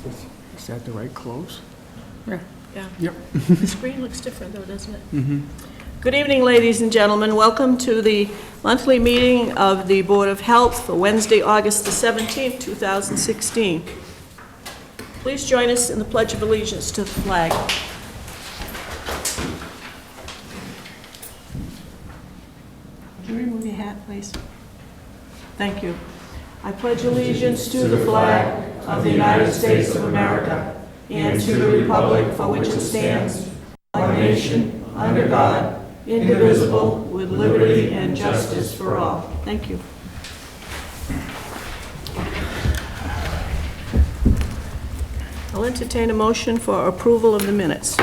Is that the right close? Yeah. Yep. The screen looks different though, doesn't it? Good evening, ladies and gentlemen. Welcome to the monthly meeting of the Board of Health for Wednesday, August the 17th, 2016. Please join us in the Pledge of Allegiance to the flag. Would you remove your hat, please? Thank you. I pledge allegiance to the flag of the United States of America and to the republic for which it stands, one nation, under God, indivisible, with liberty and justice for all. Thank you. I'll entertain a motion for approval of the minutes.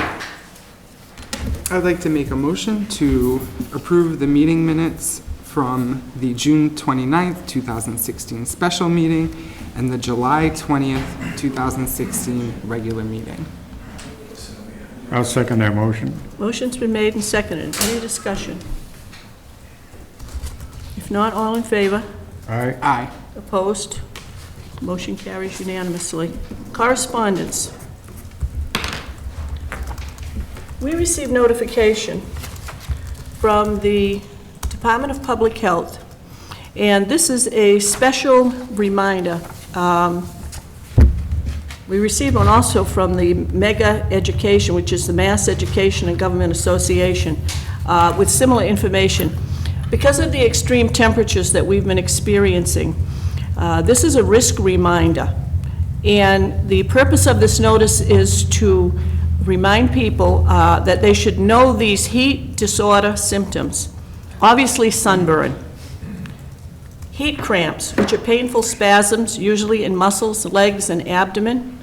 I'd like to make a motion to approve the meeting minutes from the June 29th, 2016 special meeting and the July 20th, 2016 regular meeting. I'll second that motion. Motion's been made and seconded. Any discussion? If not, all in favor? Aye. Aye. Opposed? Motion carries unanimously. Correspondence. We received notification from the Department of Public Health, and this is a special reminder. We received one also from the Mega Education, which is the Mass Education and Government Association, with similar information. Because of the extreme temperatures that we've been experiencing, this is a risk reminder. And the purpose of this notice is to remind people that they should know these heat disorder symptoms. Obviously, sunburn. Heat cramps, which are painful spasms, usually in muscles, legs, and abdomen.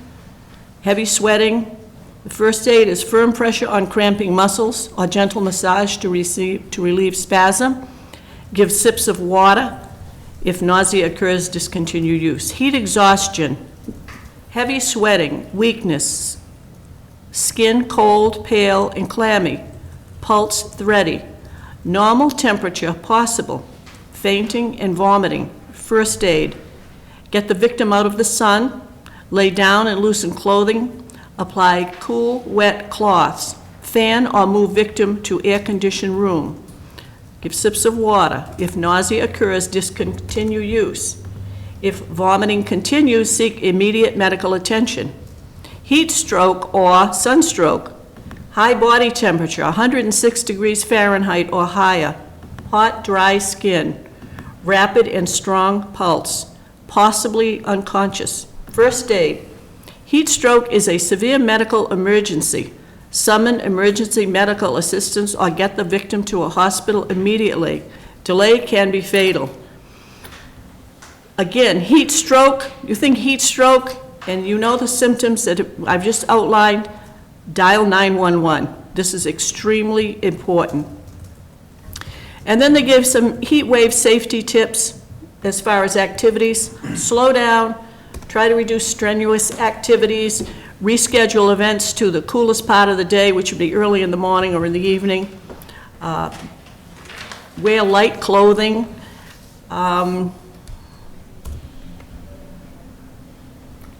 Heavy sweating. The first aid is firm pressure on cramping muscles or gentle massage to relieve spasm. Give sips of water. If nausea occurs, discontinue use. Heat exhaustion. Heavy sweating, weakness, skin cold, pale, and clammy, pulse thready, normal temperature possible, fainting and vomiting. First aid, get the victim out of the sun, lay down and loosen clothing, apply cool, wet cloths, fan or move victim to air-conditioned room. Give sips of water. If nausea occurs, discontinue use. If vomiting continues, seek immediate medical attention. Heat stroke or sunstroke. High body temperature, 106 degrees Fahrenheit or higher. Hot, dry skin. Rapid and strong pulse. Possibly unconscious. First aid. Heat stroke is a severe medical emergency. Summon emergency medical assistance or get the victim to a hospital immediately. Delay can be fatal. Again, heat stroke, you think heat stroke, and you know the symptoms that I've just outlined, dial 911. This is extremely important. And then they give some heat wave safety tips as far as activities. Slow down, try to reduce strenuous activities, reschedule events to the coolest part of the day, which would be early in the morning or in the evening. Wear light clothing.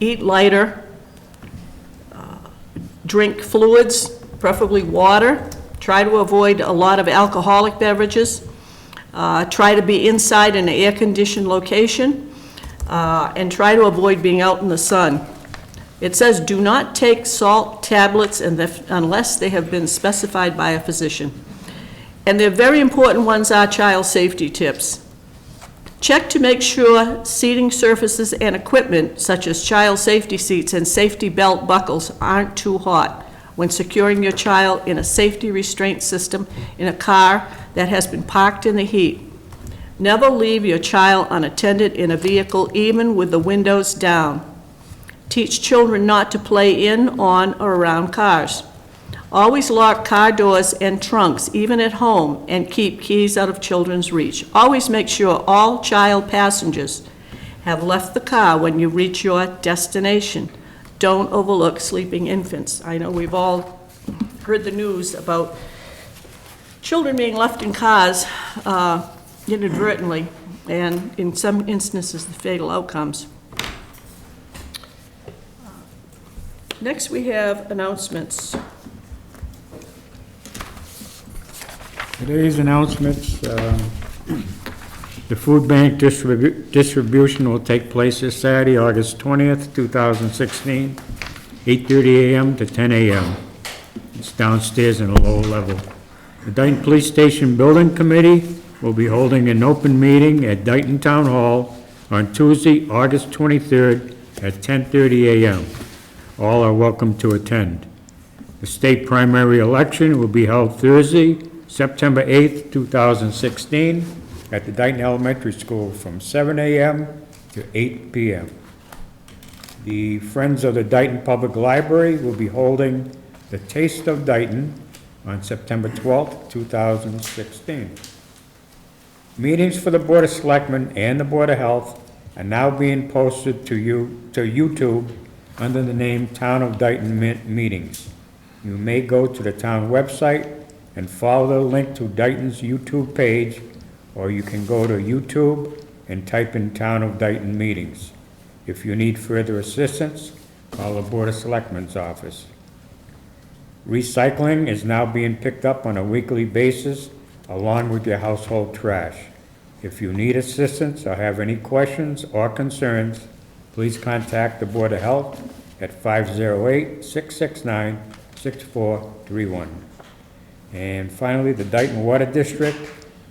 Eat lighter, drink fluids, preferably water. Try to avoid a lot of alcoholic beverages. Try to be inside in an air-conditioned location, and try to avoid being out in the sun. It says do not take salt tablets unless they have been specified by a physician. And the very important ones are child safety tips. Check to make sure seating surfaces and equipment, such as child safety seats and safety belt buckles, aren't too hot when securing your child in a safety restraint system in a car that has been parked in the heat. Never leave your child unattended in a vehicle, even with the windows down. Teach children not to play in, on, or around cars. Always lock car doors and trunks, even at home, and keep keys out of children's reach. Always make sure all child passengers have left the car when you reach your destination. Don't overlook sleeping infants. I know we've all heard the news about children being left in cars inadvertently, and in some instances, the fatal outcomes. Next, we have announcements. Today's announcements, the food bank distribution will take place this Saturday, August 20th, 2016, 8:30 a.m. to 10 a.m. It's downstairs in a lower level. The Dayton Police Station Building Committee will be holding an open meeting at Dayton Town Hall on Tuesday, August 23rd at 10:30 a.m. All are welcome to attend. The state primary election will be held Thursday, September 8th, 2016, at the Dayton Elementary School from 7 a.m. to 8 p.m. The Friends of the Dayton Public Library will be holding the Taste of Dayton on September 12th, 2016. Meetings for the Board of Selectmen and the Board of Health are now being posted to YouTube under the name Town of Dayton Meetings. You may go to the town website and follow the link to Dayton's YouTube page, or you can go to YouTube and type in Town of Dayton Meetings. If you need further assistance, call the Board of Selectmen's office. Recycling is now being picked up on a weekly basis along with your household trash. If you need assistance or have any questions or concerns, please contact the Board of Health at 508-669-6431. And finally, the Dayton Water District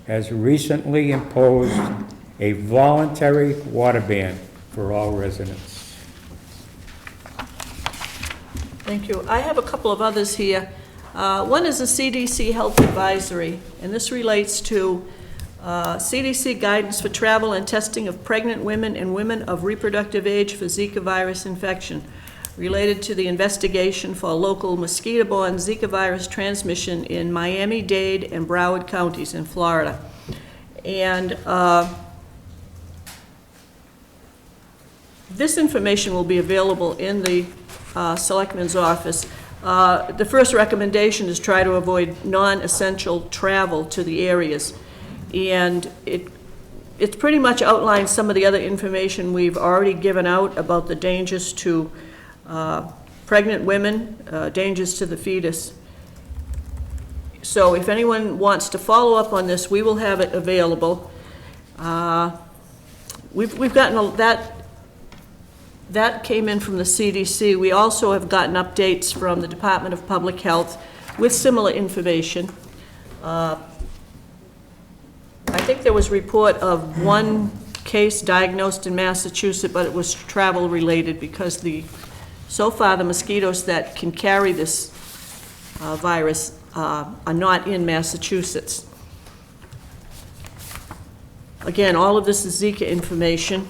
has recently imposed a voluntary water ban for all residents. Thank you. I have a couple of others here. One is the CDC Health Advisory, and this relates to CDC guidance for travel and testing of pregnant women and women of reproductive age for Zika virus infection, related to the investigation for local mosquito-borne Zika virus transmission in Miami-Dade and Broward counties in Florida. And this information will be available in the Selectmen's office. The first recommendation is try to avoid non-essential travel to the areas. And it's pretty much outlines some of the other information we've already given out about the dangers to pregnant women, dangers to the fetus. So if anyone wants to follow up on this, we will have it available. We've gotten that came in from the CDC. We also have gotten updates from the Department of Public Health with similar information. I think there was a report of one case diagnosed in Massachusetts, but it was travel related because so far the mosquitoes that can carry this virus are not in Massachusetts. Again, all of this is Zika information.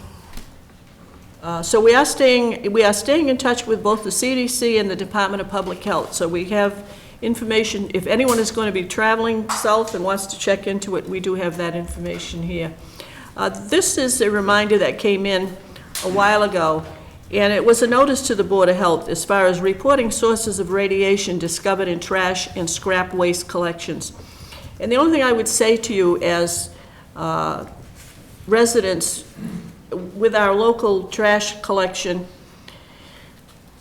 So we are staying in touch with both the CDC and the Department of Public Health. So we have information. If anyone is going to be traveling south and wants to check into it, we do have that information here. This is a reminder that came in a while ago, and it was a notice to the Board of Health as far as reporting sources of radiation discovered in trash and scrap waste collections. And the only thing I would say to you as residents with our local trash collection,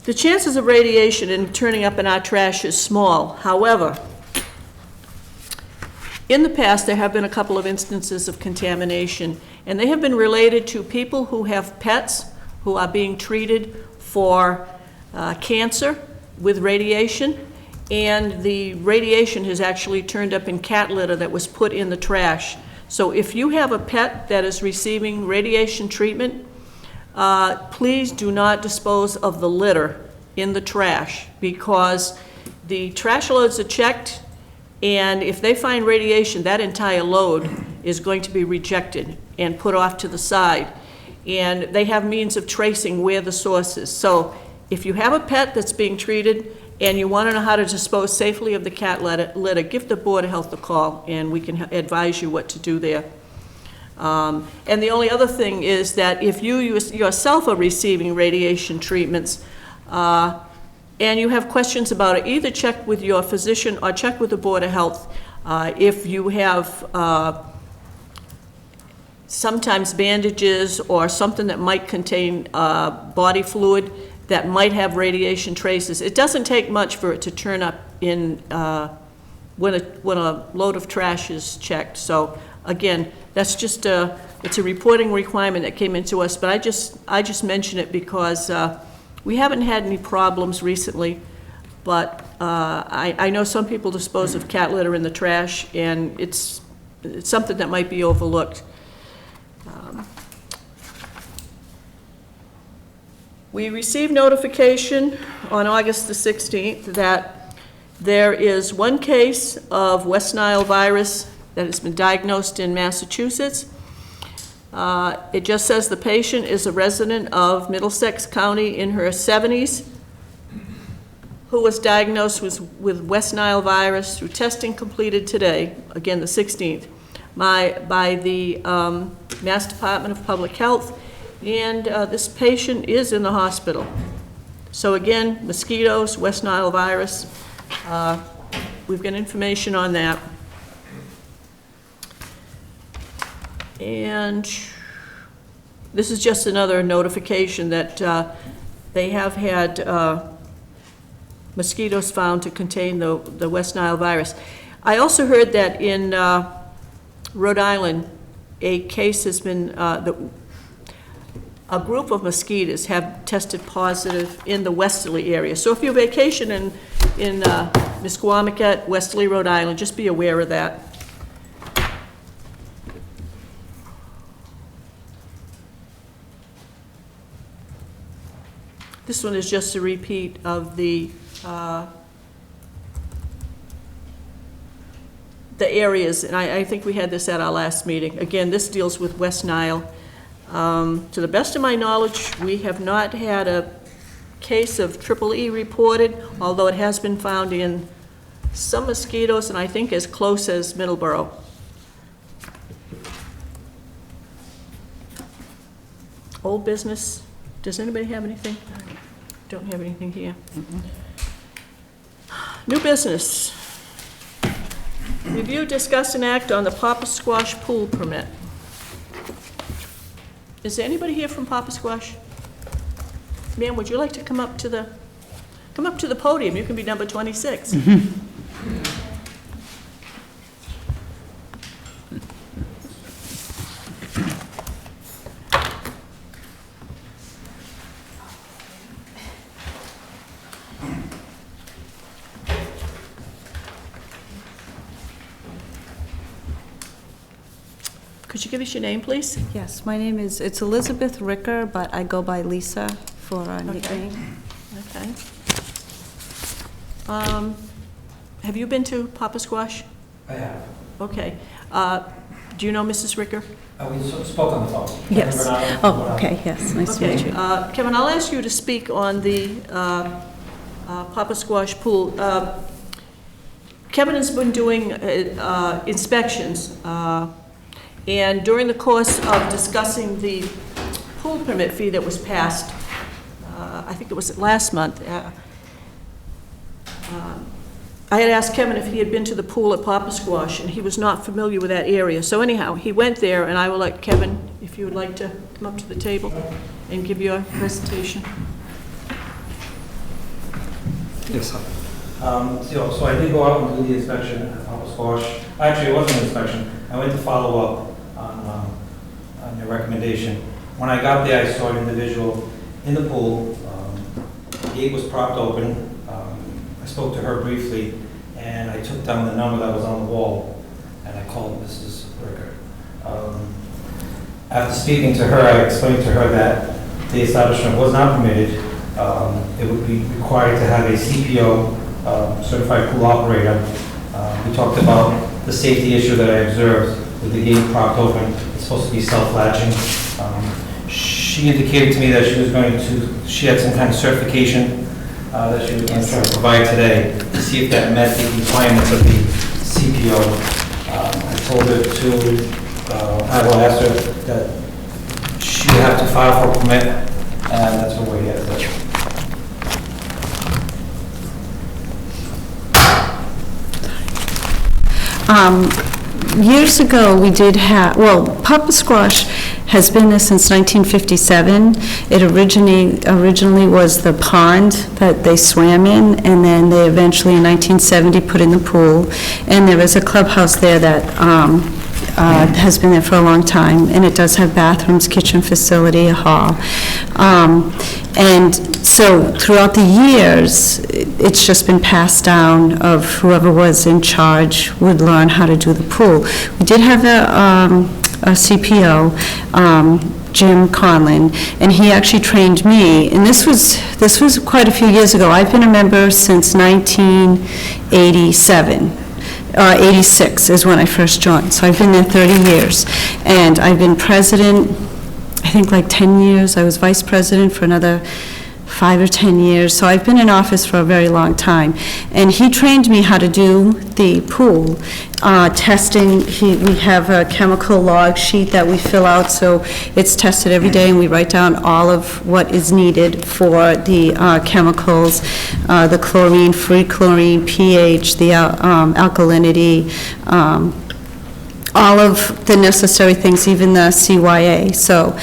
the chances of radiation in turning up in our trash is small. However, in the past, there have been a couple of instances of contamination, and they have been related to people who have pets who are being treated for cancer with radiation, and the radiation has actually turned up in cat litter that was put in the trash. So if you have a pet that is receiving radiation treatment, please do not dispose of the litter in the trash, because the trash loads are checked, and if they find radiation, that entire load is going to be rejected and put off to the side. And they have means of tracing where the source is. So if you have a pet that's being treated and you want to know how to dispose safely of the cat litter, give the Board of Health a call, and we can advise you what to do there. And the only other thing is that if you yourself are receiving radiation treatments and you have questions about it, either check with your physician or check with the Board of Health. If you have sometimes bandages or something that might contain body fluid, that might have radiation traces. It doesn't take much for it to turn up in, when a load of trash is checked. So again, that's just it's a reporting requirement that came into us, but I just mention it because we haven't had any problems recently, but I know some people dispose of cat litter in the trash, and it's something that might be overlooked. We received notification on August the 16th that there is one case of West Nile virus that has been diagnosed in Massachusetts. It just says the patient is a resident of Middlesex County in her 70s who was diagnosed with West Nile virus through testing completed today, again the 16th, by the Mass Department of Public Health, and this patient is in the hospital. So again, mosquitoes, West Nile virus, we've got information on that. And this is just another notification that they have had mosquitoes found to contain the West Nile virus. I also heard that in Rhode Island, a case has been, a group of mosquitoes have tested positive in the Westerly area. So if you vacation in Misquamicut, Westerly, Rhode Island, just be aware of that. This one is just a repeat of the areas, and I think we had this at our last meeting. Again, this deals with West Nile. To the best of my knowledge, we have not had a case of triple E reported, although it has been found in some mosquitoes, and I think as close as Middleborough. Old business. Does anybody have anything? Don't have anything here. New business. Review, discuss, and act on the Papa Squash pool permit. Is there anybody here from Papa Squash? Ma'am, would you like to come up to the podium? You can be number 26. Could you give us your name, please? Yes, my name is, it's Elizabeth Ricker, but I go by Lisa for a nickname. Okay. Have you been to Papa Squash? I have. Okay. Do you know Mrs. Ricker? We spoke on the phone. Yes. Kevin Oh, Bernardo. okay, yes, nice to meet Okay. you. Kevin, I'll ask you to speak on the Papa Squash pool. Kevin has been doing inspections, and during the course of discussing the pool permit fee that was passed, I think it was last month, I had asked Kevin if he had been to the pool at Papa Squash, and he was not familiar with that area. So anyhow, he went there, and I will let Kevin, if you would like to come up to the table and give your presentation. Yes, sir. So I did go out and do the inspection at Papa Squash. Actually, it wasn't an inspection. I went to follow up on your recommendation. When I got there, I saw an individual in the pool. The gate was propped open. I spoke to her briefly, and I took down the number that was on the wall, and I called Mrs. Ricker. After speaking to her, I explained to her that the establishment was not permitted. It would be required to have a CPO, certified pool operator. We talked about the safety issue that I observed with the gate propped open. It's supposed to be self-latching. She indicated to me that she had some kind of certification that she was going to try to provide today to see if that met the requirements of the CPO. I told her I will ask her that she would have to file for a permit, and that's what we're here today. Years ago, we did have, well, Papa Squash has been there since 1957. It originally was the pond that they swam in, and then they eventually, in 1970, put in the pool. And there is a clubhouse there that has been there for a long time, and it does have bathrooms, kitchen facility, a hall. And so throughout the years, it's just been passed down of whoever was in charge would learn how to do the pool. We did have a CPO, Jim Conlon, and he actually trained me, and this was quite a few years ago. I've been a member since 1987. 86 is when I first joined, so I've been there 30 years. And I've been president, I think like 10 years. I was vice president for another 5 or 10 years, so I've been in office for a very long time. And he trained me how to do the pool testing. We have a chemical log sheet that we fill out, so it's tested every day, and we write down all of what is needed for the chemicals, the chlorine, free chlorine, pH, the alkalinity, all of the necessary things, even the CYA. So,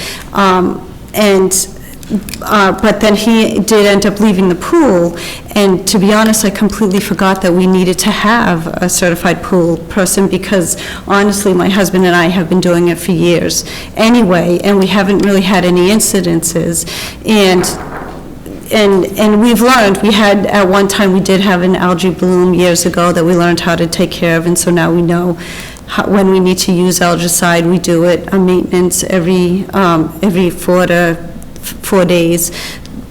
but then he did end up leaving the pool, and to be honest, I completely forgot that we needed to have a certified pool person, because honestly, my husband and I have been doing it for years anyway, and we haven't really had any incidences. And we've learned, at one time, we did have an algae bloom years ago that we learned how to take care of, and so now we know when we need to use algicide, we do it on maintenance every 4 days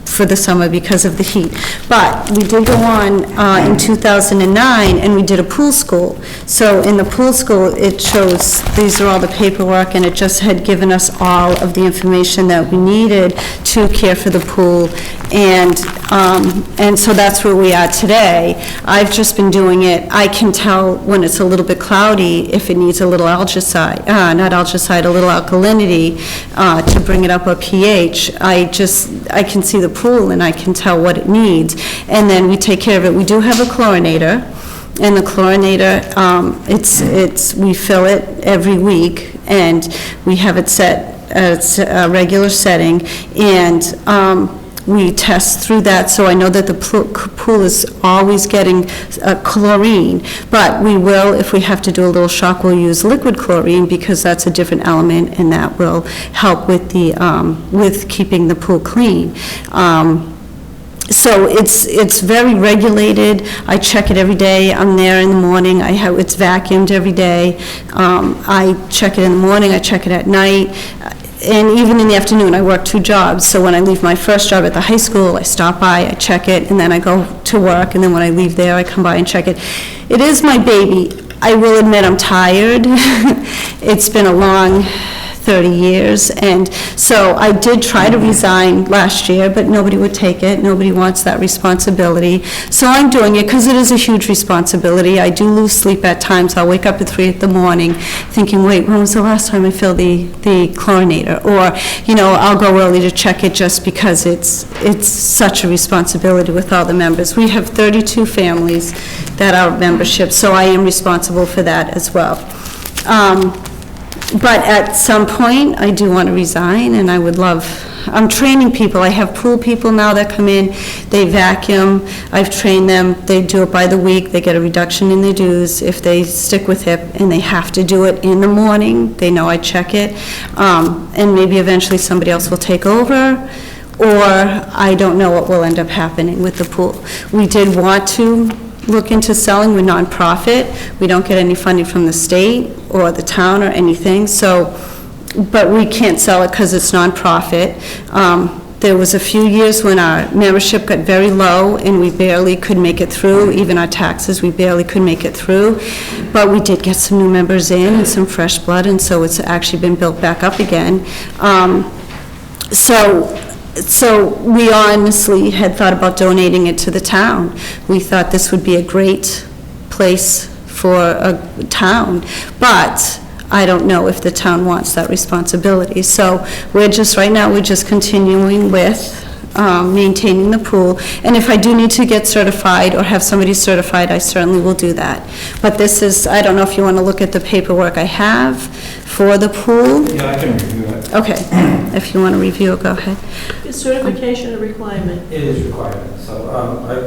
for the summer because of the heat. But we did go on in 2009, and we did a pool school. So in the pool school, it shows, these are all the paperwork, and it just had given us all of the information that we needed to care for the pool. And so that's where we are today. I've just been doing it. I can tell when it's a little bit cloudy if it needs a little algicide, not algicide, a little alkalinity to bring it up a pH. I can see the pool and I can tell what it needs, and then we take care of it. We do have a chlorinator, and the chlorinator, we fill it every week, and we have it set at a regular setting, and we test through that, so I know that the pool is always getting chlorine, but we will, if we have to do a little shock, we'll use liquid chlorine, because that's a different element, and that will help with the with keeping the pool clean. So it's very regulated. I check it every day. I'm there in the morning. It's vacuumed every day. I check it in the morning. I check it at night. And even in the afternoon, I work 2 jobs. So when I leave my first job at the high school, I stop by, I check it, and then I go to work, and then when I leave there, I come by and check it. It is my baby. I will admit I'm tired. It's been a long 30 years, and so I did try to resign last year, but nobody would take it. Nobody wants that responsibility. So I'm doing it because it is a huge responsibility. I do lose sleep at times. I'll wake up at 3 in the morning thinking, wait, when was the last time I filled the chlorinator? Or, I'll go early to check it just because it's such a responsibility with all the members. We have 32 families that are membership, so I am responsible for that as well. But at some point, I do want to resign, and I'm training people. I have pool people now that come in, they vacuum, I've trained them, they do it by the week, they get a reduction in their dues if they stick with it, and they have to do it in the morning, they know I check it, and maybe eventually somebody else will take over, or I don't know what will end up happening with the pool. We did want to look into selling. We're nonprofit. We don't get any funding from the state or the town or anything, but we can't sell it because it's nonprofit. There was a few years when our membership got very low and we barely could make it through, even our taxes, we barely could make it through, but we did get some new members in and some fresh blood, and so it's actually been built back up again. So we honestly had thought about donating it to the town. We thought this would be a great place for a town, but I don't know if the town wants that responsibility. So right now, we're just continuing with maintaining the pool, and if I do need to get certified or have somebody certified, I certainly will do that. But I don't know if you want to look at the paperwork I have for the pool. Yeah, I can review it. Okay, if you want to review it, go ahead. Is certification a requirement? It is required. So,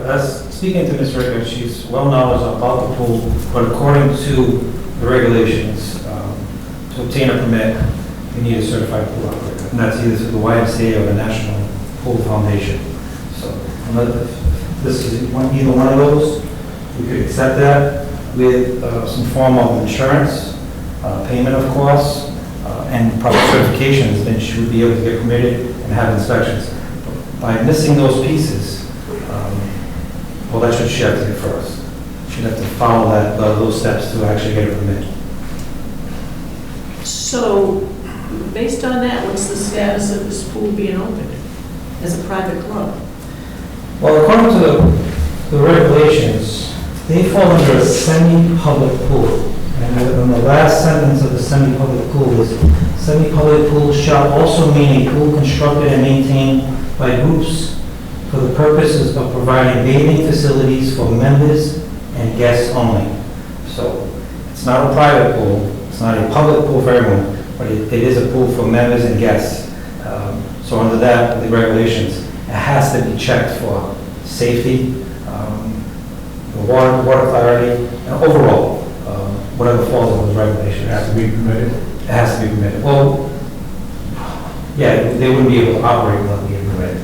as speaking to Ms. Ricker, she's well knowledgeable about the pool, but according to the regulations, to obtain a permit, you need a certified pool operator, and that's either through the YMCA or the National Pool Foundation. So, if this is either one of those, we could accept that with some form of insurance, payment of course, and proper certifications, then she would be able to get permitted and have inspections. By missing those pieces, well, that's what she had to do first. She'd have to follow those steps to actually get a permit. So, based on that, what's the status of this pool being opened as a private club? Well, according to the regulations, they fall under a semi-public pool. And the last sentence of the semi-public pool is, semi-public pool shall also mean a pool constructed and maintained by groups for the purposes of providing bathing facilities for members and guests only. So it's not a private pool, it's not a public pool for everyone, but it is a pool for members and guests. So under that, the regulations, it has to be checked for safety, the water clarity, and overall, whatever falls under the regulation. It has to be permitted? It has to be permitted. Well, yeah, they wouldn't be able to operate without being permitted.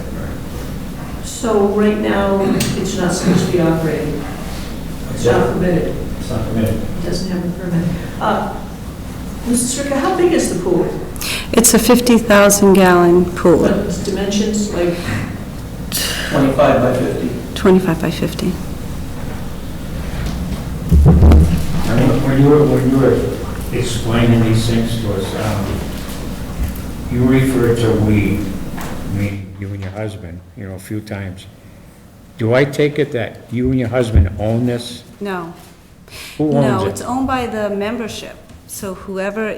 So right now, it's not supposed to be operating. It's not permitted. It's not permitted. It doesn't have a permit. Mrs. Stricker, how big is the pool? It's a 50,000-gallon pool, What its dimensions, like? 25 by 50. 25 by 50. I mean, when you were explaining these things to us, you referred to we, meaning you and your husband, a few times. Do I take it that you and your husband own this? No. Who owns No, it? it's owned by the membership. So whoever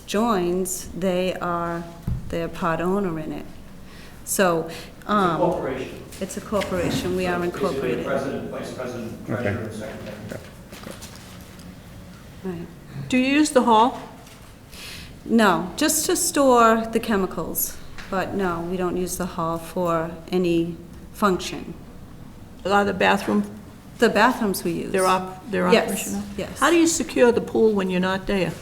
joins, they're part owner in it. So, Corporation. it's a corporation, we are incorporated. Basically, president, vice president, treasurer, and secretary. Right. Do you use the hall? No, just to store the chemicals, but no, we don't use the hall for any function. The bathroom, The bathrooms we use. they're Yes, operational? yes. How do you secure the pool when you're not there?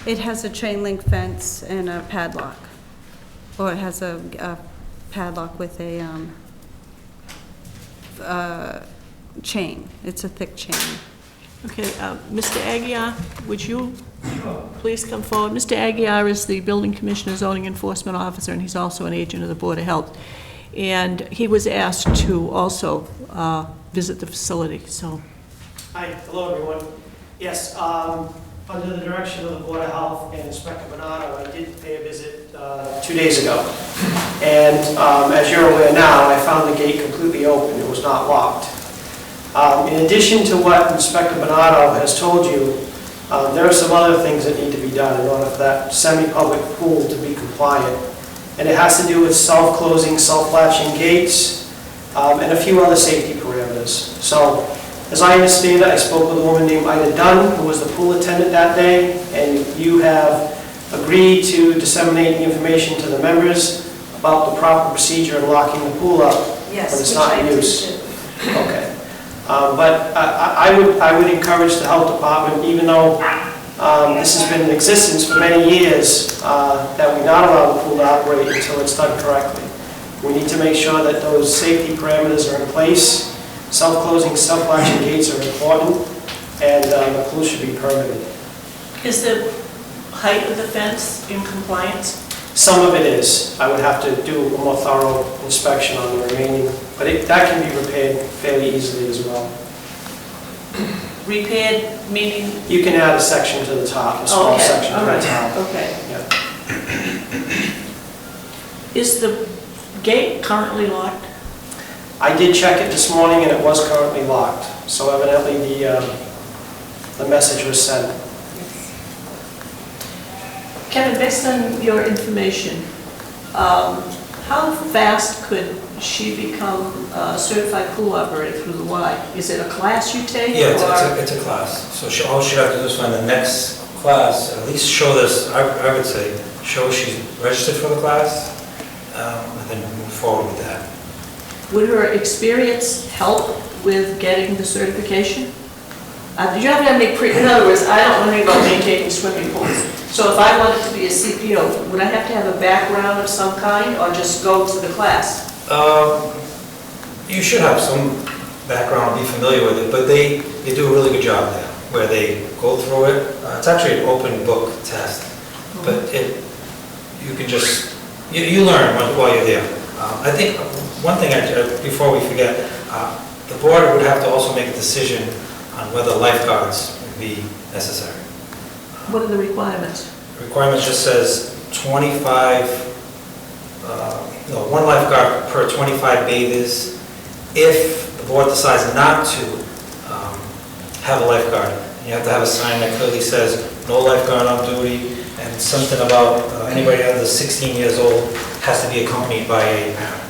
It has a chain link fence and a padlock, or it has a padlock with a chain. It's a thick chain. Okay, Mr. Aguirre, would you please come forward? Mr. Aguirre is the Building Commissioner Zoning Enforcement Officer, and he's also an agent of the Board of Health. And he was asked to also visit the facility, so. Hi, hello everyone. Yes, under the direction of the Board of Health and Inspector Bernardo, I did pay a visit 2 days ago. And as you're aware now, I found the gate completely open. It was not locked. In addition to what Inspector Bernardo has told you, there are some other things that need to be done in order for that semi-public pool to be compliant. And it has to do with self-closing, self-latching gates, and a few other safety parameters. So, as I understand it, I spoke with a woman named Ida Dunn, who was the pool attendant that day, and you have agreed to disseminate the information to the members about the proper procedure in locking the pool up when it's not in use. Okay. But I would encourage the health department, even though this has been in existence for many years, that we not allow the pool to operate until it's done correctly. We need to make sure that those safety parameters are in place. Self-closing, self-latching gates are important, and the pool should be permitted. Is the height of the fence in compliance? Some of it is. I would have to do a more thorough inspection on the remaining, but that can be repaired fairly easily as well. Repaired, meaning? You can add a section to the top, a small Okay, section to all the right, top. okay. Yeah. Is the gate currently locked? I did check it this morning and it was currently locked, so evidently the message was sent. Kevin, based on your information, how fast could she become a certified pool operator through the Y? Is it a class you take? Yeah, or- it's a class. So all she have to do is find the next class, at least show this, I would say, show she's registered for the class, and then move forward with that. Would her experience help with getting the certification? You don't have to make in other words, I don't know anything about maintaining swimming pools. So if I wanted to be a CPO, would I have to have a background of some kind, or just go to the class? You should have some background, be familiar with it, but they do a really good job there, where they go through it. It's actually an open book test, but you can just, you learn while you're there. I think one thing, before we forget, the board would have to also make a decision on whether lifeguards would be necessary. What are the requirements? The requirement just says 25, one lifeguard per 25 bathers. If the board decides not to have a lifeguard, you have to have a sign that clearly says no lifeguard on duty, and something about anybody under 16 years old has to be accompanied by a parent.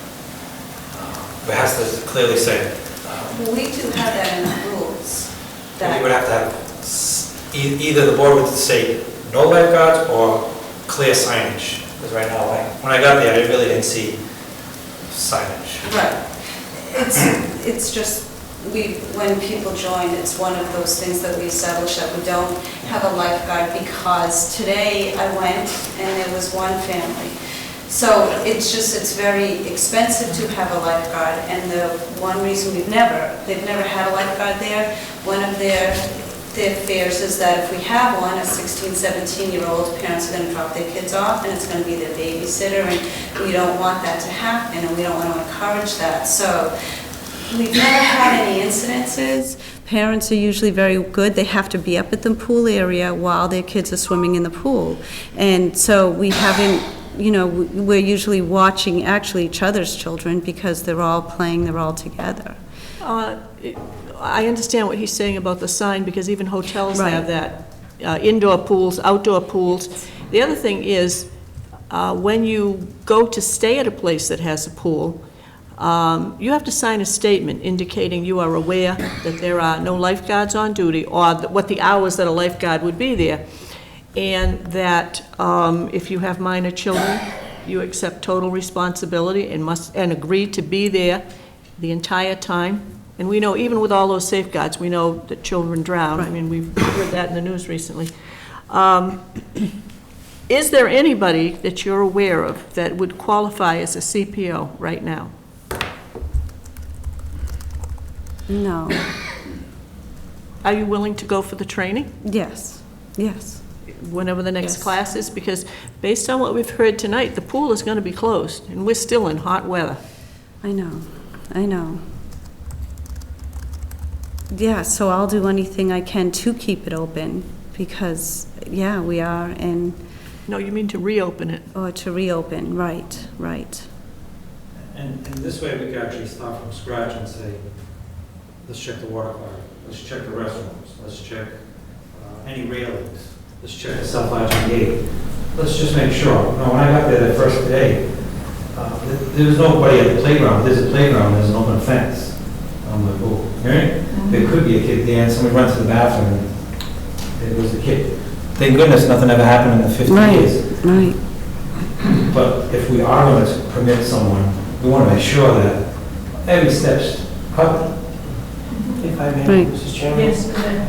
It has to clearly say. We do have that in the rules. You would have to have, either the board would say no lifeguards or clear signage. Because right now, when I got there, I really didn't see signage. Right. It's just, when people join, it's one of those things that we establish that we don't have a lifeguard, because today I went and there was one family. So it's very expensive to have a lifeguard, and the one reason they've never had a lifeguard there, one of their fears is that if we have one, a 16, 17-year-old, parents are going to drop their kids off, and it's going to be their babysitter, and we don't want that to happen, and we don't want to encourage that. So we've never had any incidences. Parents are usually very good. They have to be up at the pool area while their kids are swimming in the pool. And so we haven't, we're usually watching actually each other's children, because they're all playing, they're all together. I understand what he's saying about the sign, because even hotels Right. have that. Indoor pools, outdoor pools. The other thing is, when you go to stay at a place that has a pool, you have to sign a statement indicating you are aware that there are no lifeguards on duty, or what the hours that a lifeguard would be there, and that if you have minor children, you accept total responsibility and agree to be there the entire time. And we know, even with all those safeguards, we know that children drown. I mean, we've heard that in the news recently. Is there anybody that you're aware of that would qualify as a CPO right now? No. Are you willing to go for the training Yes. Yes. whenever the next Yes. class is? Because based on what we've heard tonight, the pool is going to be closed, and we're still in hot weather. I know. Yeah, so I'll do anything I can to keep it open, because, yeah, we are, No, you mean to reopen it? or to reopen, right. And this way, we can actually start from scratch and say, let's check the water quality, let's check the restrooms, let's check any railings, let's check the self-latching gate. Let's just make sure. When I got there the first day, there was nobody at the playground. There's a playground, there's an open fence. I'm like, oh, right? There could be a kid there, and somebody runs to the bathroom, and there was a kid. Thank goodness nothing ever happened in the 50 years. Right. But if we are going to permit someone, we want to make sure that every step's covered. If I may, Right. Mrs. Chairman?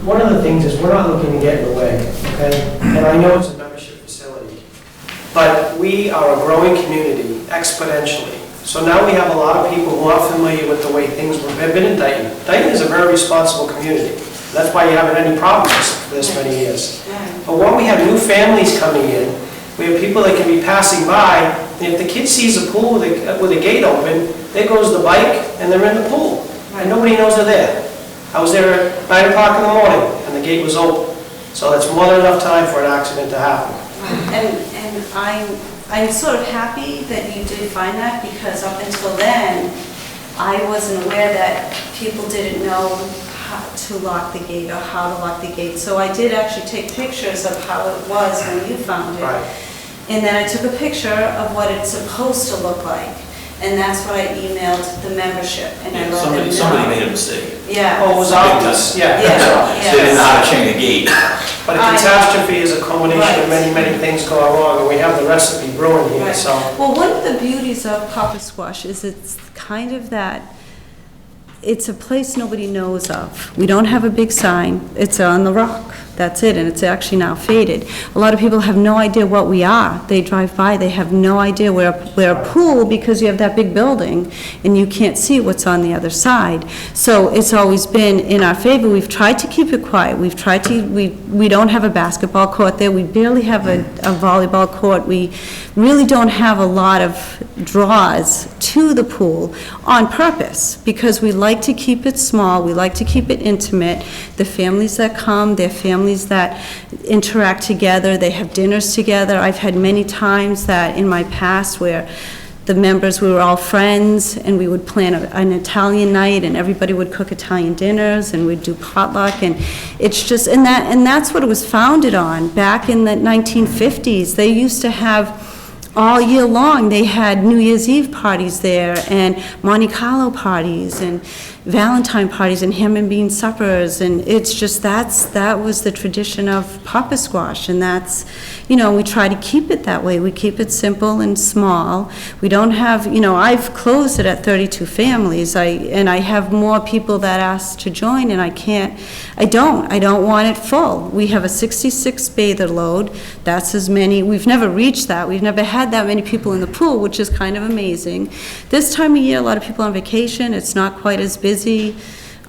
One of the things is, we're not looking to get in the way, okay? And I know it's a membership facility, but we are a growing community exponentially. So now we have a lot of people who are familiar with the way things have been in Dayton. Dayton is a very responsible community. That's why you haven't had any problems for this many years. But when we have new families coming in, we have people that can be passing by, and if the kid sees a pool with a gate open, there goes the bike, and they're in the pool. And nobody knows they're there. I was there at 9 o'clock in the morning, and the gate was open. So that's more than enough time for an accident to happen. And I'm sort of happy that you did find that, because up until then, I wasn't aware that people didn't know how to lock the gate or how to lock the gate. So I did actually take pictures of how it was when you found it. Right. And then I took a picture of what it's supposed to look like. And that's what I emailed the membership, and I let them know. Somebody made a mistake. Yeah. Oh, it was obvious, yeah. Yeah. that's obvious. They didn't know how to chain a gate. But a catastrophe is a culmination of Right. many things going wrong, and we have the recipe brewing here, Right. so. Well, one of the beauties of Papa Squash is it's kind of that, it's a place nobody knows of. We don't have a big sign, it's on the rock, that's it, and it's actually now faded. A lot of people have no idea what we are. They drive by, they have no idea we're a pool because you have that big building and you can't see what's on the other side. So it's always been in our favor. We've tried to keep it quiet. We've tried to, we don't have a basketball court there. We barely have a volleyball court. We really don't have a lot of draws to the pool on purpose because we like to keep it small. We like to keep it intimate. The families that come, they're families that interact together, they have dinners together. I've had many times that in my past where the members, we were all friends, and we would plan an Italian night, and everybody would cook Italian dinners, and we'd do potluck, and it's just, and that's what it was founded on. Back in the 1950s, they used to have all year long, they had New Year's Eve parties there, and Monte Carlo parties, and Valentine parties, and ham and bean suppers, and it's just, that was the tradition of Papa Squash, and that's, we try to keep it that way. We keep it simple and small. We don't have, I've closed it at 32 families, and I have more people that ask to join, and I don't want it full. We have a 66 bather load, that's as many, we've never reached that, we've never had that many people in the pool, which is kind of amazing. This time of year, a lot of people on vacation, it's not quite as busy,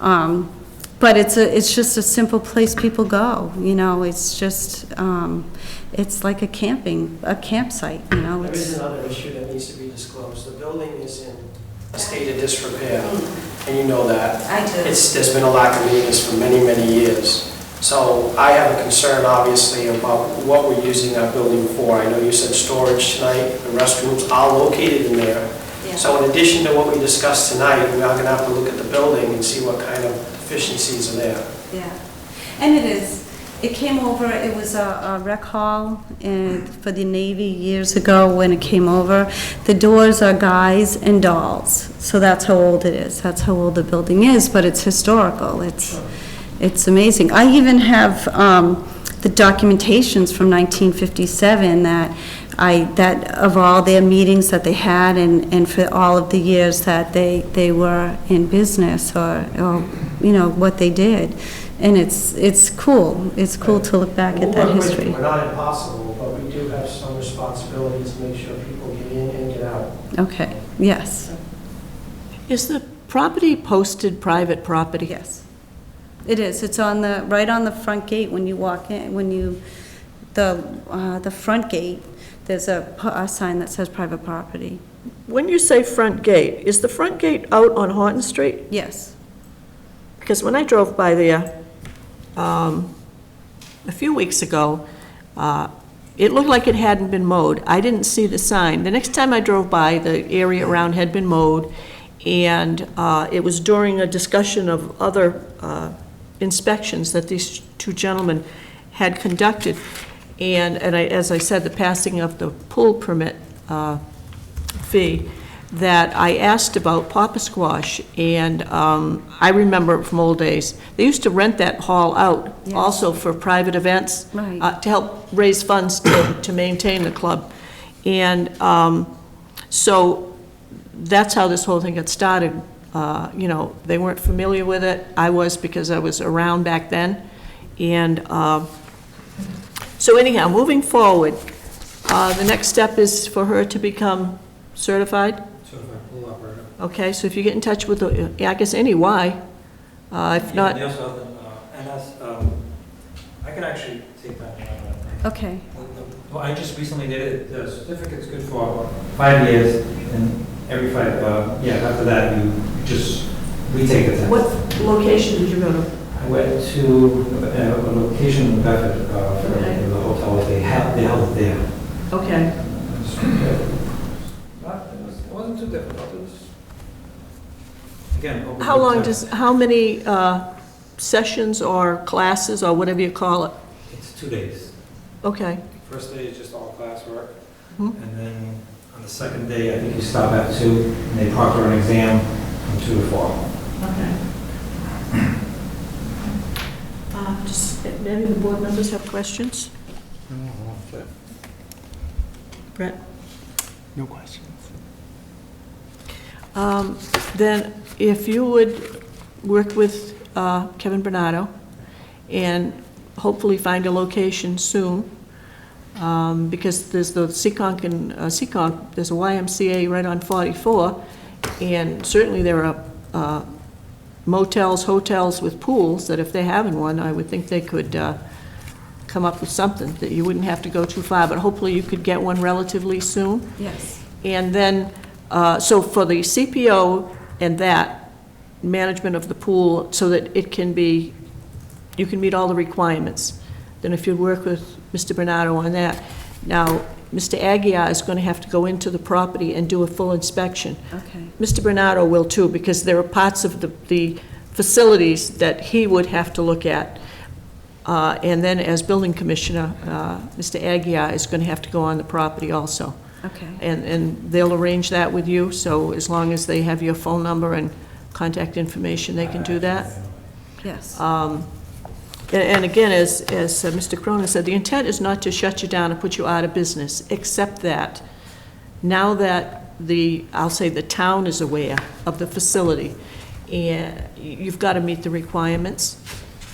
but it's just a simple place people go, it's just, it's like a campsite, There it's. is another issue that needs to be disclosed. The building is in a state of disrepair, and you know that. I do. There's been a lack of maintenance for many, many years. So I have a concern, obviously, about what we're using that building for. I know you said storage tonight, the restrooms are located in there. Yeah. So in addition to what we discussed tonight, we are going to have to look at the building and see what kind of deficiencies are there. Yeah, and it is. It came over, it was a rec hall for the Navy years ago when it came over. The doors are guys and dolls, so that's how old it is. That's how old the building is, but it's historical. It's amazing. I even have the documentations from 1957 that of all their meetings that they had and for all of the years that they were in business or what they did. And it's cool. It's cool to look back at that history. We're not impossible, but we do have some responsibilities to make sure people get in and get out. Okay, yes, Is the property posted private property? yes. It is. It's right on the front gate when you walk in, the front gate, there's a sign that says private property. When you say front gate, is the front gate out on Horton Street? Yes. Because when I drove by there a few weeks ago, it looked like it hadn't been mowed. I didn't see the sign. The next time I drove by, the area around had been mowed, and it was during a discussion of other inspections that these two gentlemen had conducted. And as I said, the passing of the pool permit fee, that I asked about Papa Squash, and I remember from old days, they used to rent that hall out Yes. also for private events, Right. to help raise funds to maintain the club. And so that's how this whole thing got started. They weren't familiar with it. I was, because I was around back then. And so anyhow, moving forward, the next step is for her to become certified. Certified pool operator. Okay, so if you get in touch with, I guess, any Y, if Yeah, not, they also have I can actually take that. Okay. Well, I just recently did it, the certificate's good for 5 years, and every 5, after that, you just retake the test. what location did you go to? I went to a location in Bedford, for Okay. the hotel, they held it there. Okay. It wasn't too difficult, it was, again. open How book long test. how many sessions or classes or whatever you call it? It's 2 days. Okay. First day is just all classwork, Mhm. and then on The second day, I think you stop at 2, and they proctor an exam from 2 to 4. Okay. Just, any of the board members have questions? Brett? No questions. Then, if you would work with Kevin Bernardo and hopefully find a location soon, because there's the Seekonk and Seekonk, there's a YMCA right on 44, and certainly there are motels, hotels with pools that if they're having one, I would think they could come up with something, that you wouldn't have to go too far, but hopefully you could get one relatively soon. Yes. And then, so for the CPO and that, management of the pool, so that it can be, you can meet all the requirements. Then if you work with Mr. Bernardo on that. Now, Mr. Aguirre is going to have to go into the property and do a full inspection. Okay. Mr. Bernardo will too, because there are parts of the facilities that he would have to look at. And then as building commissioner, Mr. Aguirre is going to have to go on the property also. Okay. And they'll arrange that with you, so as long as they have your phone number and contact information, they can do that. Yes. And again, as Mr. Cronin said, the intent is not to shut you down and put you out of business, except that now that I'll say the town is aware of the facility, and you've got to meet the requirements.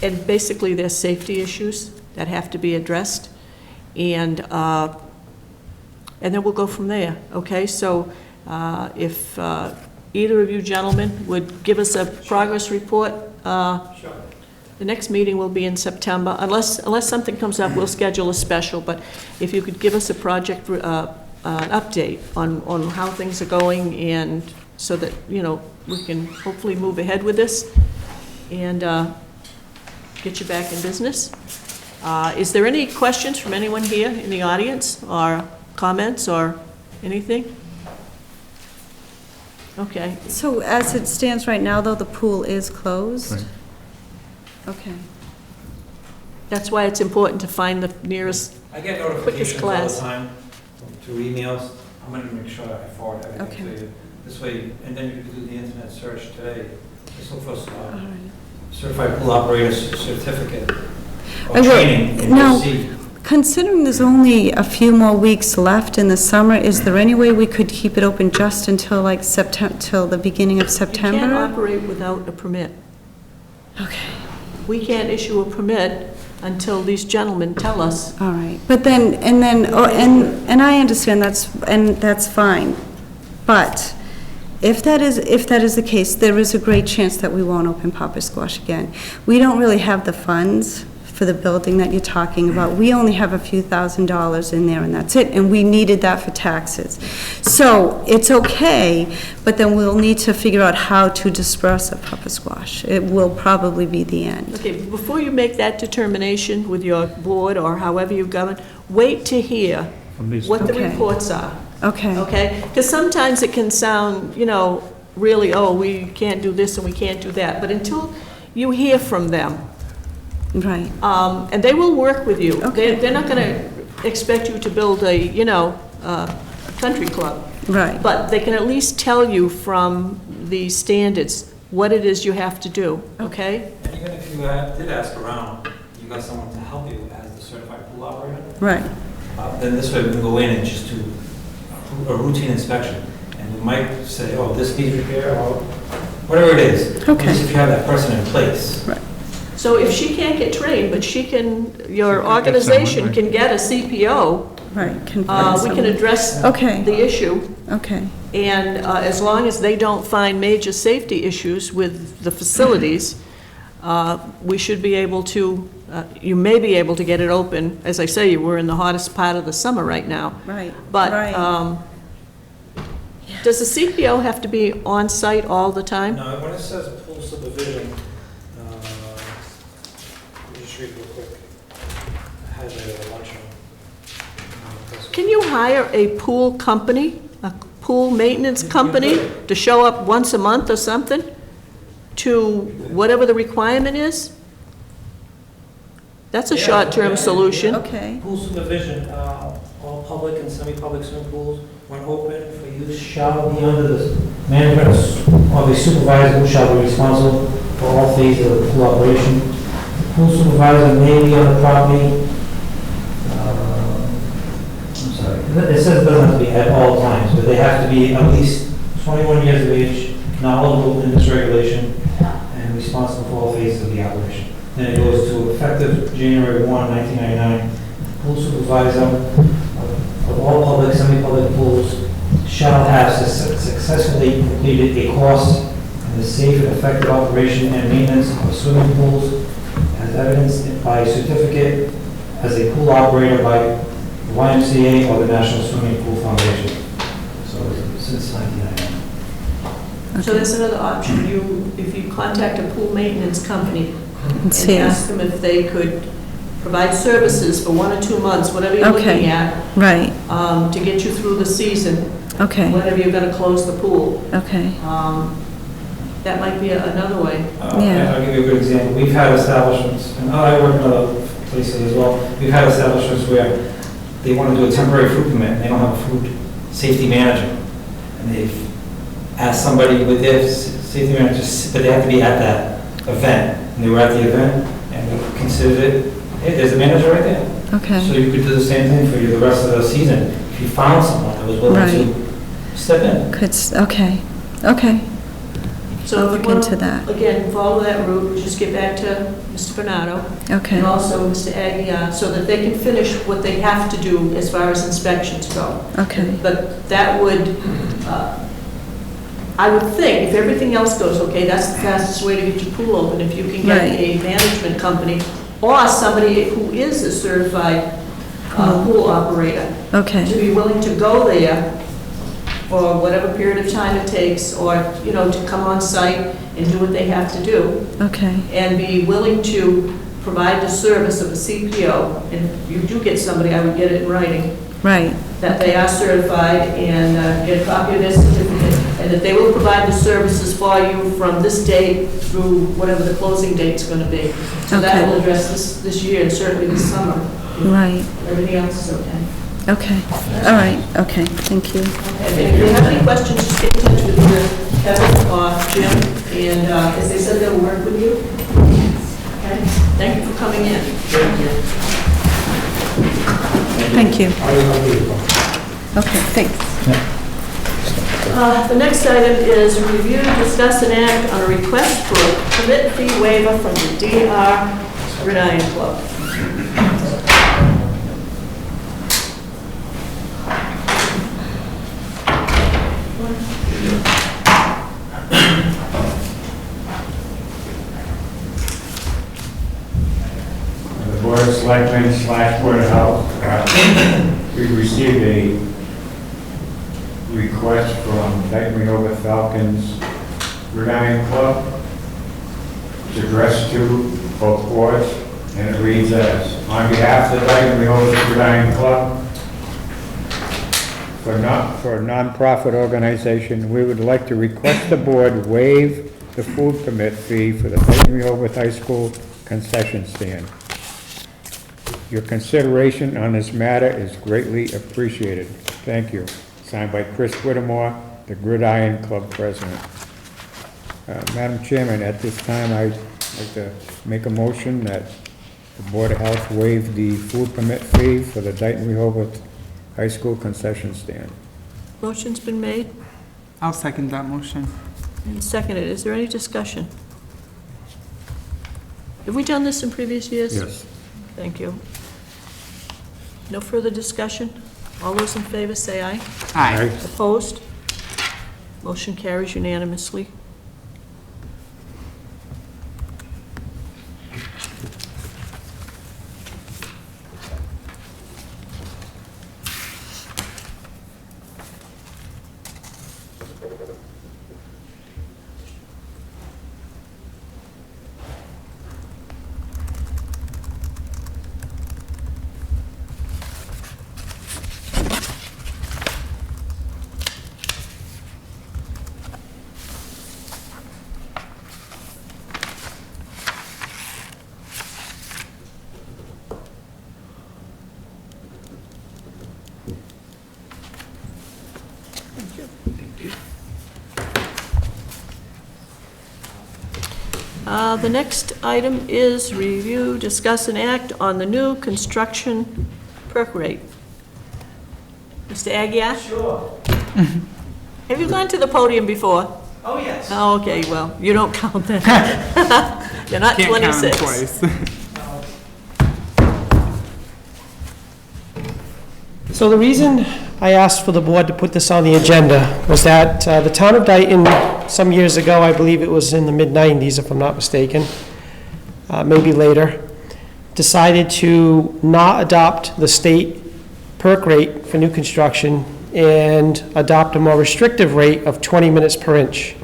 And basically, there's safety issues that have to be addressed. And then we'll go from there, okay? So if either of you gentlemen would give us a progress report. Sure. The next meeting will be in September, unless something comes up, we'll schedule a special, but if you could give us a project, an update on how things are going, and so that, you know, we can hopefully move ahead with this and get you back in business. Is there any questions from anyone here in the audience, or comments, or anything? Okay. So as it stands right now, though, the pool is closed? Right. Okay. That's why it's important to find the nearest, I get Quickest notifications all the class. time through emails. I'm going to make sure I forward everything Okay. to you. This way, and then you can do the internet search today. Just look for All right. certified pool operator certificate I or will- training, and now- you'll see. Considering there's only a few more weeks left in the summer, is there any way we could keep it open just until like September, till the beginning of you September? can't operate without a permit. Okay, We can't issue a permit until these gentlemen tell us. all right. But then, and I understand that's fine. But if that is the case, there is a great chance that we won't open Papa Squash again. We don't really have the funds for the building that you're talking about. We only have a few $1,000s in there, and that's it, and we needed that for taxes. So it's okay, but then we'll need to figure out how to disperse a Papa Squash. It will probably be the end. Okay, before you make that determination with your board or however you govern, wait to hear From these- what the Okay. reports are, Okay, okay? Because sometimes it can sound, you know, really, oh, we can't do this and we can't do that, but until you hear from them, right, and they will work with you. Okay. They're not going to expect you to build a, you know, a country club. right. But they can at least tell you from the standards what it is you have to do, okay? And even if you did ask around, you got someone to help you as the certified pool operator, Right, then this way we can go in and just do a routine inspection. And we might say, oh, this needs repair, or whatever it is. Okay. Just if you have that person in place. So if she can't get trained, but she can, your She can get organization someone, right. can get a CPO, right. Can we find can someone. address Okay, the issue, okay, and as long as they don't find major safety issues with the facilities, we should be able to, you may be able to get it open. As I say, we're in the hottest part of the summer right now. right. But right. does the CPO have to be on-site all the time? No, when it says pool supervision, let me just read real quick. I had a bunch of. Can you hire a pool company, a pool maintenance company, to show up once a month or something, to whatever the requirement is? That's a short-term solution. Okay, Pool supervision, all public and semi-public swimming pools when open for use, shall be under the management of a supervisor who shall be responsible for all phases of the pool operation. The pool supervisor may be on the property, I'm sorry, it says it doesn't have to be at all times, but they have to be at least 21 years of age, knowledgeable in this regulation, and responsible for all phases of the operation. Then it goes to effective January 1, 1999, pool supervisor of all public, semi-public pools shall have successfully completed a course in the safe and effective operation and maintenance of swimming pools as evidenced by a certificate as a pool operator by the YMCA or the National Swimming Pool Foundation. So since 1999. So that's another option. If you contact a pool maintenance company and see. ask them if they could provide services for 1 or 2 months, whatever you're looking Okay. at, Right, to get you through the season, okay, whenever you're gonna close the pool. okay, That might be another way. Yeah. I'll give you a good example. We've had establishments, and I work in other places as well, we've had establishments where they want to do a temporary food permit, and they don't have a food safety manager. And they've asked somebody with their safety manager, but they have to be at that event. And they were at the event, and we considered it, hey, there's a manager right there. So okay, you could do the same thing for you the rest of the season, if you found someone that was willing to step in. okay, okay, So if look you want into that, to, again, follow that route, just get back to Mr. Bernardo okay, and also Mr. Aguirre, so that they can finish what they have to do as far as inspections go. okay, But that would, I would think, if everything else goes okay, that's the fastest way to get your pool open, if you can get Right. a management company or somebody who is a certified pool operator to okay, be willing to go there for whatever period of time it takes, or, you know, to come on site and do what they have to do, okay, and be willing to provide the service of a CPO. And if you do get somebody, I would get it in writing, right, that they are certified, and get a copy of their certificate, and that they will provide the services for you from this date through whatever the closing date's gonna be. So that Okay. will address this year, and certainly this summer. right, Everything else is okay. okay, all right, okay, thank you. Okay, and if you have any questions, just get in touch with either Kevin or Jim, and as they said, they'll work with you. Okay, thank you for coming in. Thank you. Okay, thanks. The next item is review, discuss, and act on a request for a permit fee waiver from the DR Gridiron Club. The Board of Selectmen / Board of Health, we received a request from Dayton Rehoboth Falcons Gridiron Club. It's addressed to both boards, and it reads as, on behalf of the Dayton Rehoboth Gridiron Club, for a non-profit organization, we would like to request the board waive the food permit fee for the Dayton Rehoboth High School concession stand. Your consideration on this matter is greatly appreciated. Thank you. Signed by Chris Whittemore, the Gridiron Club President. Madam Chairman, at this time, I'd like to make a motion that the Board of Health waive the food permit fee for the Dayton Rehoboth High School concession stand. Motion's been made I'll second that motion. and seconded. Is there any discussion? Have we done this in previous years? Yes. Thank you. No further discussion? All those in favor say aye. Aye. Opposed? Motion carries unanimously. The next item is review, discuss, and act on the new construction perk rate. Mr. Aguirre? Sure. Have you gone to the podium before? Oh, yes. Oh, okay, well, you don't count then. You're not Can't count 26. them twice. So the reason I asked for the board to put this on the agenda was that the town of Dayton, some years ago, I believe it was in the mid-90s, if I'm not mistaken, maybe later, decided to not adopt the state perk rate for new construction and adopt a more restrictive rate of 20 minutes per inch.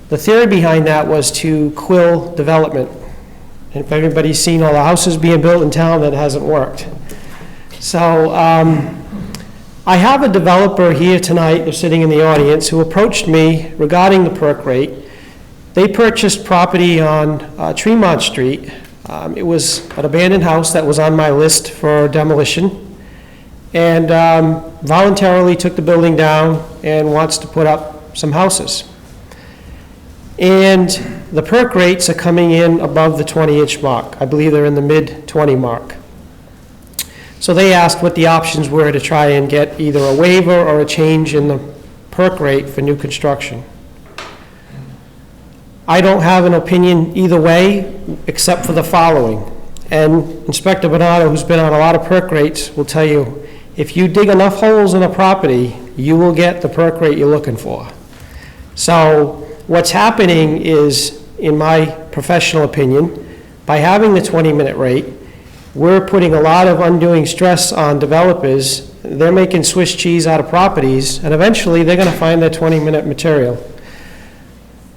The theory behind that was to quill development. And if everybody's seen all the houses being built in town, that hasn't worked. So I have a developer here tonight, they're sitting in the audience, who approached me regarding the perk rate. They purchased property on Tremont Street. It was an abandoned house that was on my list for demolition, and voluntarily took the building down and wants to put up some houses. And the perk rates are coming in above the 20-inch mark. I believe they're in the mid-20 mark. So they asked what the options were to try and get either a waiver or a change in the perk rate for new construction. I don't have an opinion either way, except for the following. And Inspector Bernardo, who's been on a lot of perk rates, will tell you, if you dig enough holes in a property, you will get the perk rate you're looking for. So what's happening is, in my professional opinion, by having the 20-minute rate, we're putting a lot of undoing stress on developers. They're making Swiss cheese out of properties, and eventually they're going to find their 20-minute material.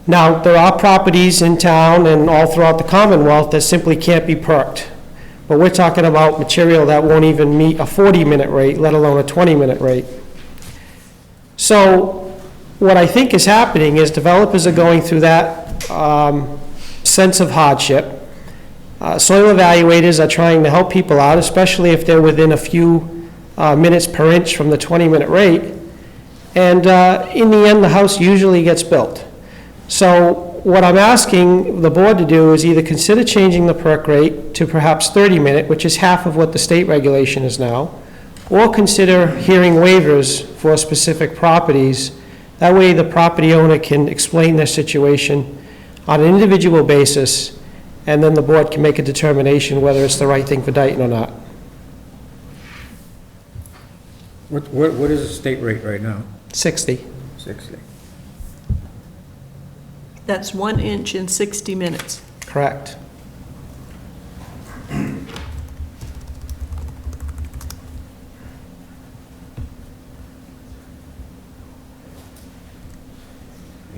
Now, there are properties in town and all throughout the Commonwealth that simply can't be perked. But we're talking about material that won't even meet a 40-minute rate, let alone a 20-minute rate. So what I think is happening is developers are going through that sense of hardship. Soil evaluators are trying to help people out, especially if they're within a few minutes per inch from the 20-minute rate. And in the end, the house usually gets built. So what I'm asking the board to do is either consider changing the perk rate to perhaps 30-minute, which is half of what the state regulation is now, or consider hearing waivers for specific properties. That way the property owner can explain their situation on an individual basis, and then the board can make a determination whether it's the right thing for Dayton or not. What is the state rate right now? 60. 60. That's 1 inch in 60 minutes. Correct. And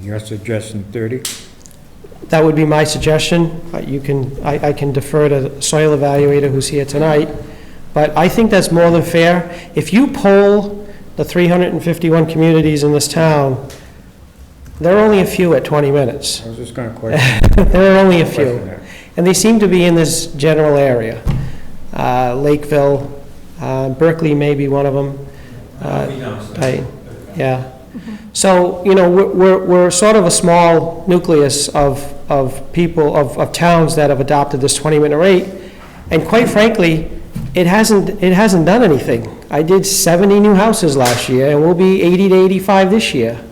you're suggesting 30? That would be my suggestion. I can defer to the soil evaluator who's here tonight, but I think that's more than fair. If you poll the 351 communities in this town, there are only a few at 20 minutes. I was just going to question. There are only a question few. that. And they seem to be in this general area. Lakeville, Berkeley may be one of them. Dayton, yeah. So, you know, we're sort of a small nucleus of people, of towns that have adopted this 20-minute rate. And quite frankly, it hasn't done anything. I did 70 new houses last year, and we'll be 80 to 85 this year.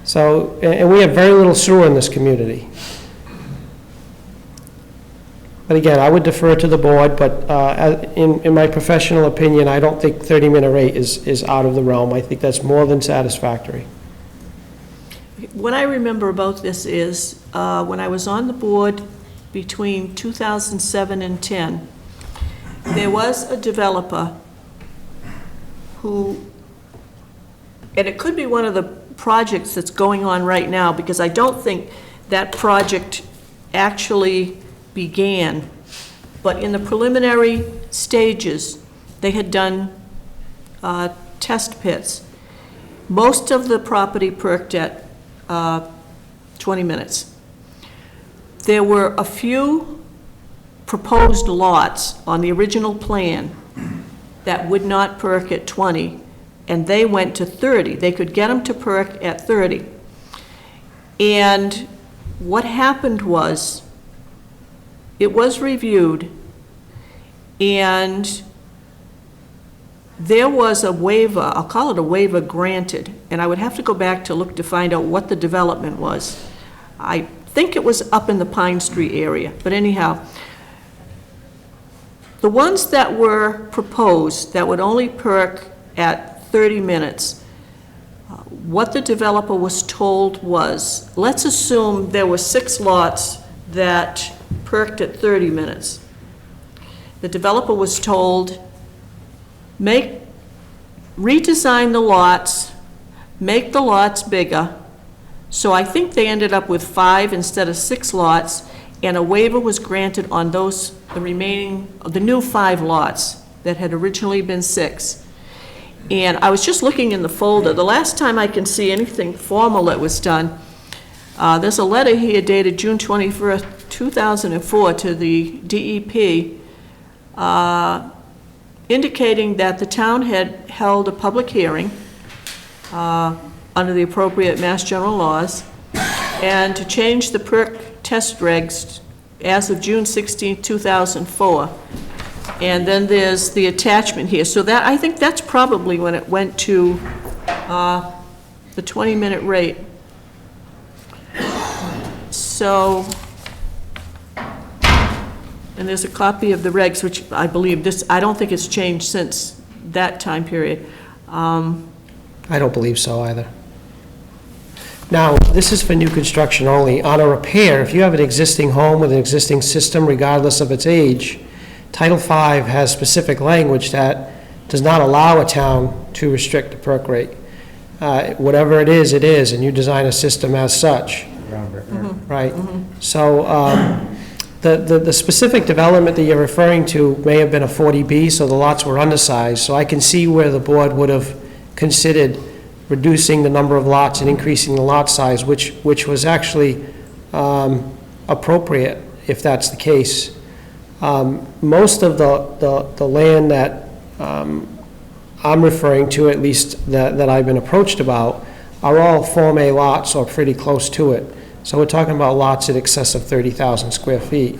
So, and we have very little sewer in this community. But again, I would defer to the board, but in my professional opinion, I don't think 30-minute rate is out of the realm. I think that's more than satisfactory. What I remember about this is, when I was on the board between 2007 and 10, there was a developer who, and it could be one of the projects that's going on right now, because I don't think that project actually began, but in the preliminary stages, they had done test pits. Most of the property perked at 20 minutes. There were a few proposed lots on the original plan that would not perk at 20, and they went to 30. They could get them to perk at 30. And what happened was, it was reviewed, and there was a waiver, I'll call it a waiver granted, and I would have to go back to look to find out what the development was. I think it was up in the Pine Street area, but anyhow, the ones that were proposed that would only perk at 30 minutes, what the developer was told was, let's assume there were 6 lots that perked at 30 minutes. The developer was told, redesign the lots, make the lots bigger. So I think they ended up with 5 instead of 6 lots, and a waiver was granted on those, the new 5 lots that had originally been 6. And I was just looking in the folder. The last time I can see anything formal that was done, there's a letter here dated June 21st, 2004 to the DEP, indicating that the town had held a public hearing under the appropriate Mass General laws, and to change the perk test regs as of June 16, 2004. And then there's the attachment here. So that, I think that's probably when it went to the 20-minute rate. So, and there's a copy of the regs, which I believe I don't think it's changed since that time period. I don't believe so either. Now, this is for new construction only. On a repair, if you have an existing home with an existing system, regardless of its age, Title V has specific language that does not allow a town to restrict the perk rate. Whatever it is, and you design a system as such. Right? So the specific development that you're referring to may have been a 40B, so the lots were undersized. So I can see where the board would have considered reducing the number of lots and increasing the lot size, which was actually appropriate if that's the case. Most of the land that I'm referring to, at least that I've been approached about, are all Form A lots or pretty close to it. So we're talking about lots in excess of 30,000 square feet.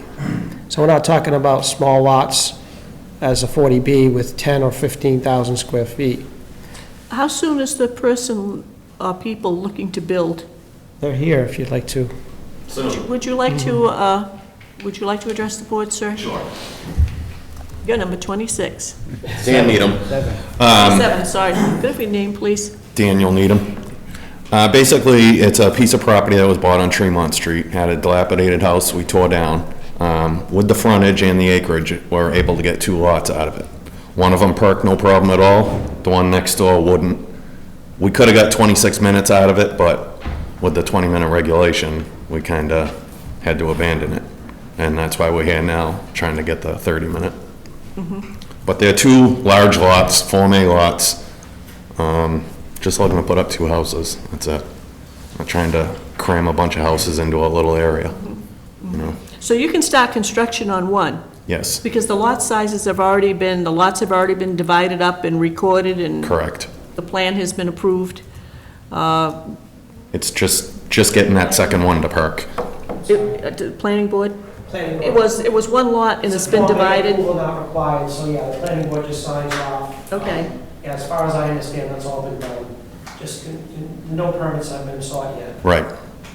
So we're not talking about small lots as a 40B with 10 or 15,000 square feet. How soon is the person or people looking to build? They're here if you'd like to. Would you like to address the board, sir? Sure. You're number 26. Dan Needham. 7, sorry. Could I have your name, please? Daniel Needham. Basically, it's a piece of property that was bought on Tremont Street, had a dilapidated house we tore down. With the frontage and the acreage, we're able to get 2 lots out of it. One of them perked no problem at all, the one next door wouldn't. We could have got 26 minutes out of it, but with the 20-minute regulation, we kind of had to abandon it. And that's why we're here now, trying to get the 30-minute. But there are 2 large lots, Form A lots, just looking to put up 2 houses, that's it. I'm trying to cram a bunch of houses into a little area, you know? So you can start construction on one? Yes, Because the lot sizes have already been, the lots have already been divided up and recorded, and correct. the plan has been approved. It's just getting that second one to perk. The planning board? Planning It board. was one lot and it's been Form A divided? approval not required, so yeah, the planning board just signs off. Okay. Yeah, as far as I understand, that's all been done. Just, no permits have been sought yet. Right.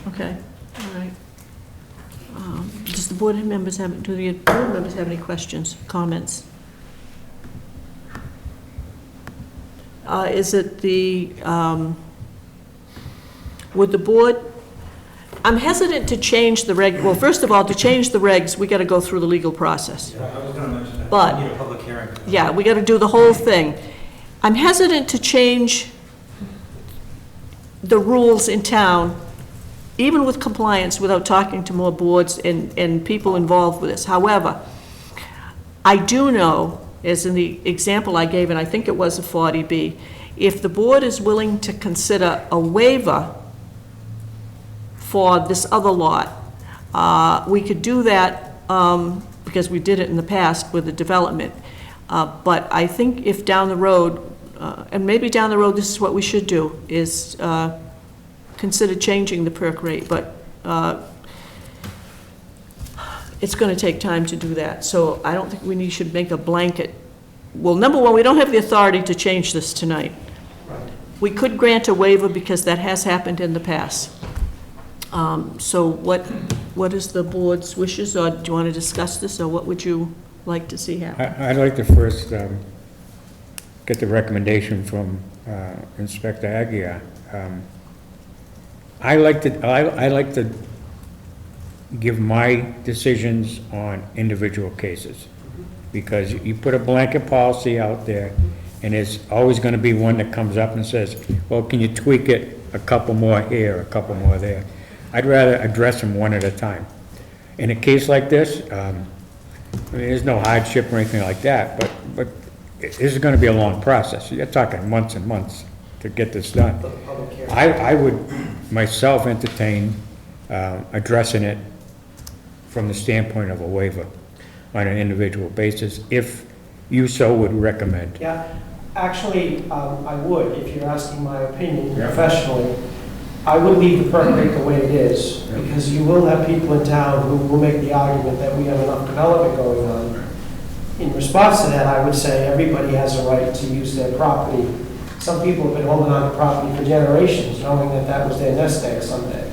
Okay, all right. Does the board members have, do the board members have any questions, comments? Is it the, would the board, I'm hesitant to change the reg, well, first of all, to change the regs, we gotta go through the legal process. I was going to mention that. But- We need a public hearing. Yeah, we gotta do the whole thing. I'm hesitant to change the rules in town, even with compliance, without talking to more boards and people involved with this. However, I do know, as in the example I gave, and I think it was a 40B, if the board is willing to consider a waiver for this other lot, we could do that, because we did it in the past with the development. But I think if down the road, and maybe down the road, this is what we should do, is consider changing the perk rate. But it's going to take time to do that. So I don't think should make a blanket. Well, number one, we don't have the authority to change this tonight. Right. We could grant a waiver because that has happened in the past. So what is the board's wishes, or do you want to discuss this, or what would you like to see happen? I'd like to first get the recommendation from Inspector Aguirre. I like to give my decisions on individual cases, because you put a blanket policy out there, and there's always going to be one that comes up and says, well, can you tweak it a couple more here, a couple more there? I'd rather address them one at a time. In a case like this, I mean, there's no hardship or anything like that, but this is going to be a long process. You're talking months and months to get this done. For the public hearing. I would myself entertain addressing it from the standpoint of a waiver on an individual basis, if you so would recommend. Yeah, actually, I would, if you're asking my opinion Yeah. professionally. I would leave the perk rate the way it is, because you will have people in town who will make the argument that we have enough development going on. In response to that, I would say everybody has a right to use their property. Some people have been holding on to property for generations, knowing that that was their nest egg someday.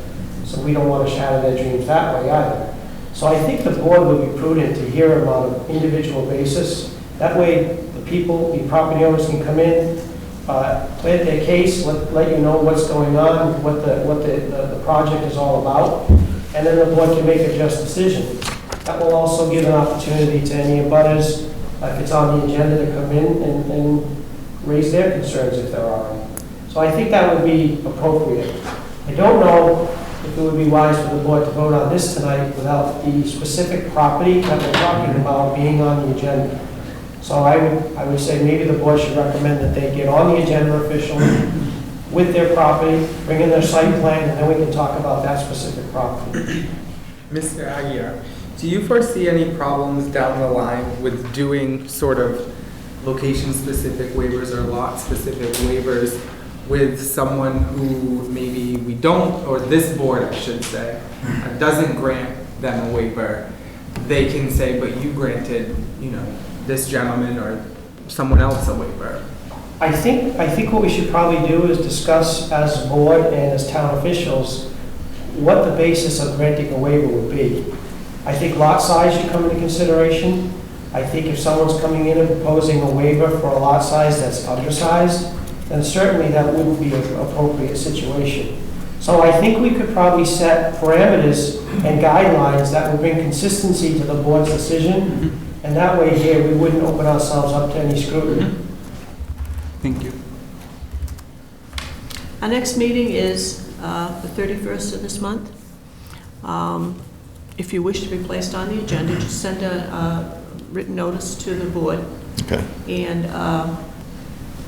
So we don't want to shatter their dreams that way either. So I think the board would be prudent to hear them on an individual basis. That way, the people, the property owners can come in, plant their case, let you know what's going on, what the project is all about, and then the board can make a just decision. That will also give an opportunity to any abutters, if it's on the agenda, to come in and raise their concerns if there are any. So I think that would be appropriate. I don't know if it would be wise for the board to vote on this tonight without the specific property that we're talking about being on the agenda. So I would say maybe the board should recommend that they get on the agenda officially with their property, bring in their site plan, and then we can talk about that specific property. Mr. Aguirre, do you foresee any problems down the line with doing sort of location-specific waivers or lot-specific waivers with someone who maybe we don't, or this board, I should say, doesn't grant them a waiver? They can say, but you granted, this gentleman or someone else a waiver. I think what we should probably do is discuss as a board and as town officials what the basis of granting a waiver would be. I think lot size should come into consideration. I think if someone's coming in and proposing a waiver for a lot size that's undersized, then certainly that wouldn't be an appropriate situation. So I think we could probably set parameters and guidelines that would bring consistency to the board's decision, and that way here, we wouldn't open ourselves up to any scrutiny. Thank you. Our next meeting is the 31st of this month. If you wish to be placed on the agenda, just send a written notice to the board. Okay. And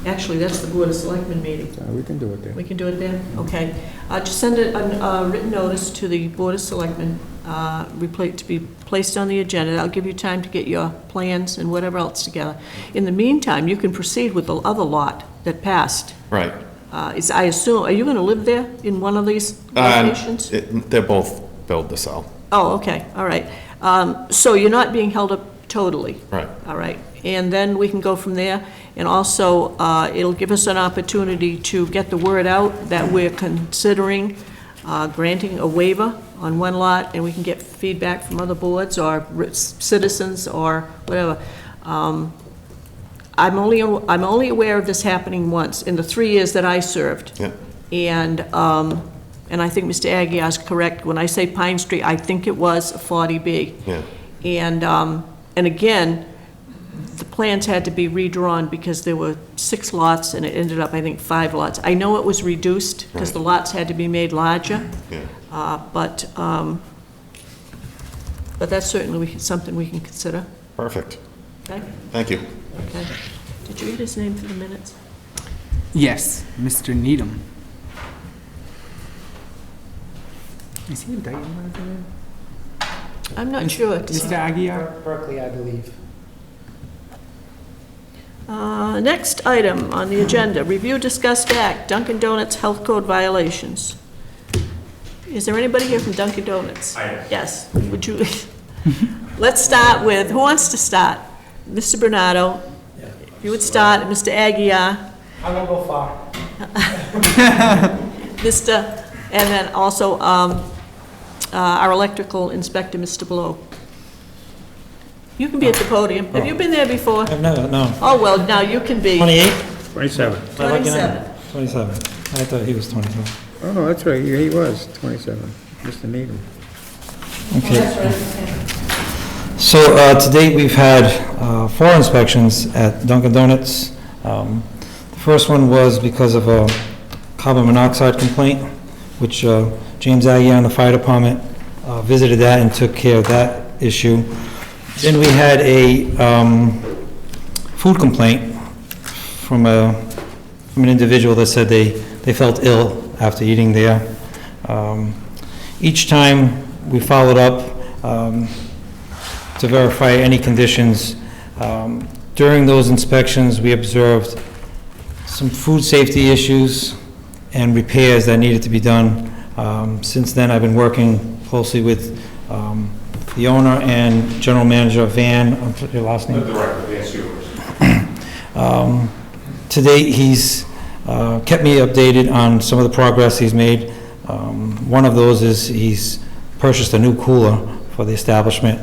actually, that's the Board of Selectmen meeting. We can do it there. We can do it there? Okay. Just send a written notice to the Board of Selectmen to be placed on the agenda. I'll give you time to get your plans and whatever else together. In the meantime, you can proceed with the other lot that passed. Right. I assume, are you going to live there in one of these locations? They're both built to sell. Oh, okay, all right. So you're not being held up totally? Right. All right. And then we can go from there. And also, it'll give us an opportunity to get the word out that we're considering granting a waiver on one lot, and we can get feedback from other boards or citizens or whatever. I'm only aware of this happening once in the 3 years that I served. Yeah. And I think Mr. Aguirre is correct. When I say Pine Street, I think it was a 40B. Yeah. And again, the plans had to be redrawn because there were 6 lots and it ended up, I think, 5 lots. I know it was reduced because the lots had to be made larger. Yeah. But that's certainly something we can consider. Perfect. Okay? Thank you. Okay. Did you get his name for the minutes? Yes, Mr. Needham. Is he a Dayton resident? I'm not sure. Mr. Aguirre? Berkeley, I believe. Next item on the agenda, review, discuss, act, Dunkin' Donuts health code violations. Is there anybody here from Dunkin' Donuts? I am. Yes. Would you, Let's start with, who wants to start? Mr. Bernardo? If you would start, Mr. Aguirre, I won't go far. Mr., and then also our electrical inspector, Mr. Blow. You can be at the podium. Have you been there before? I've never, no. Oh, well, now you can be. 28? 27. 27. 27. I thought he was 27. Oh, no, that's right, he was 27, Mr. Needham. Okay. So, to date, we've had 4 inspections at Dunkin' Donuts. The first one was because of a carbon monoxide complaint, which James Aguirre and the fire department visited that and took care of that issue. Then we had a food complaint from an individual that said they felt ill after eating there. Each time we followed up to verify any conditions. During those inspections, we observed some food safety issues and repairs that needed to be done. Since then, I've been working closely with the owner and general manager Van, your last name? The director, Van Sewers. To date, he's kept me updated on some of the progress he's made. One of those is he's purchased a new cooler for the establishment.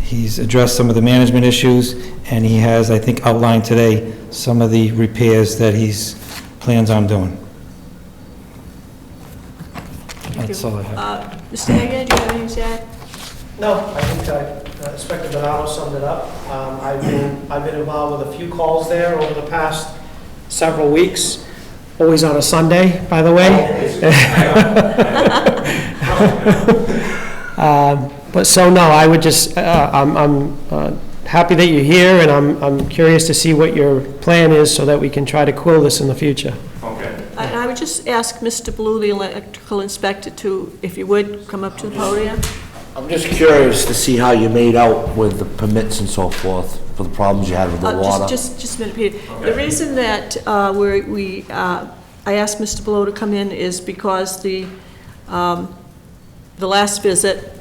He's addressed some of the management issues, and he has, I think, outlined today some of the repairs that he's plans on doing. That's all I have. Mr. Aguirre, do you have anything to add? No, I think Inspector Bernardo summed it up. I've been involved with a few calls there over the past several weeks, always on a Sunday, by the way. But so, no, I would just, I'm happy that you're here, and I'm curious to see what your plan is so that we can try to quell this in the future. Okay. I would just ask Mr. Blue, the electrical inspector, to, if you would, come up to the podium. I'm just curious to see how you made out with the permits and so forth for the problems you had with the water. Just a minute, Peter. The reason that I asked Mr. Blow to come in is because the last visit,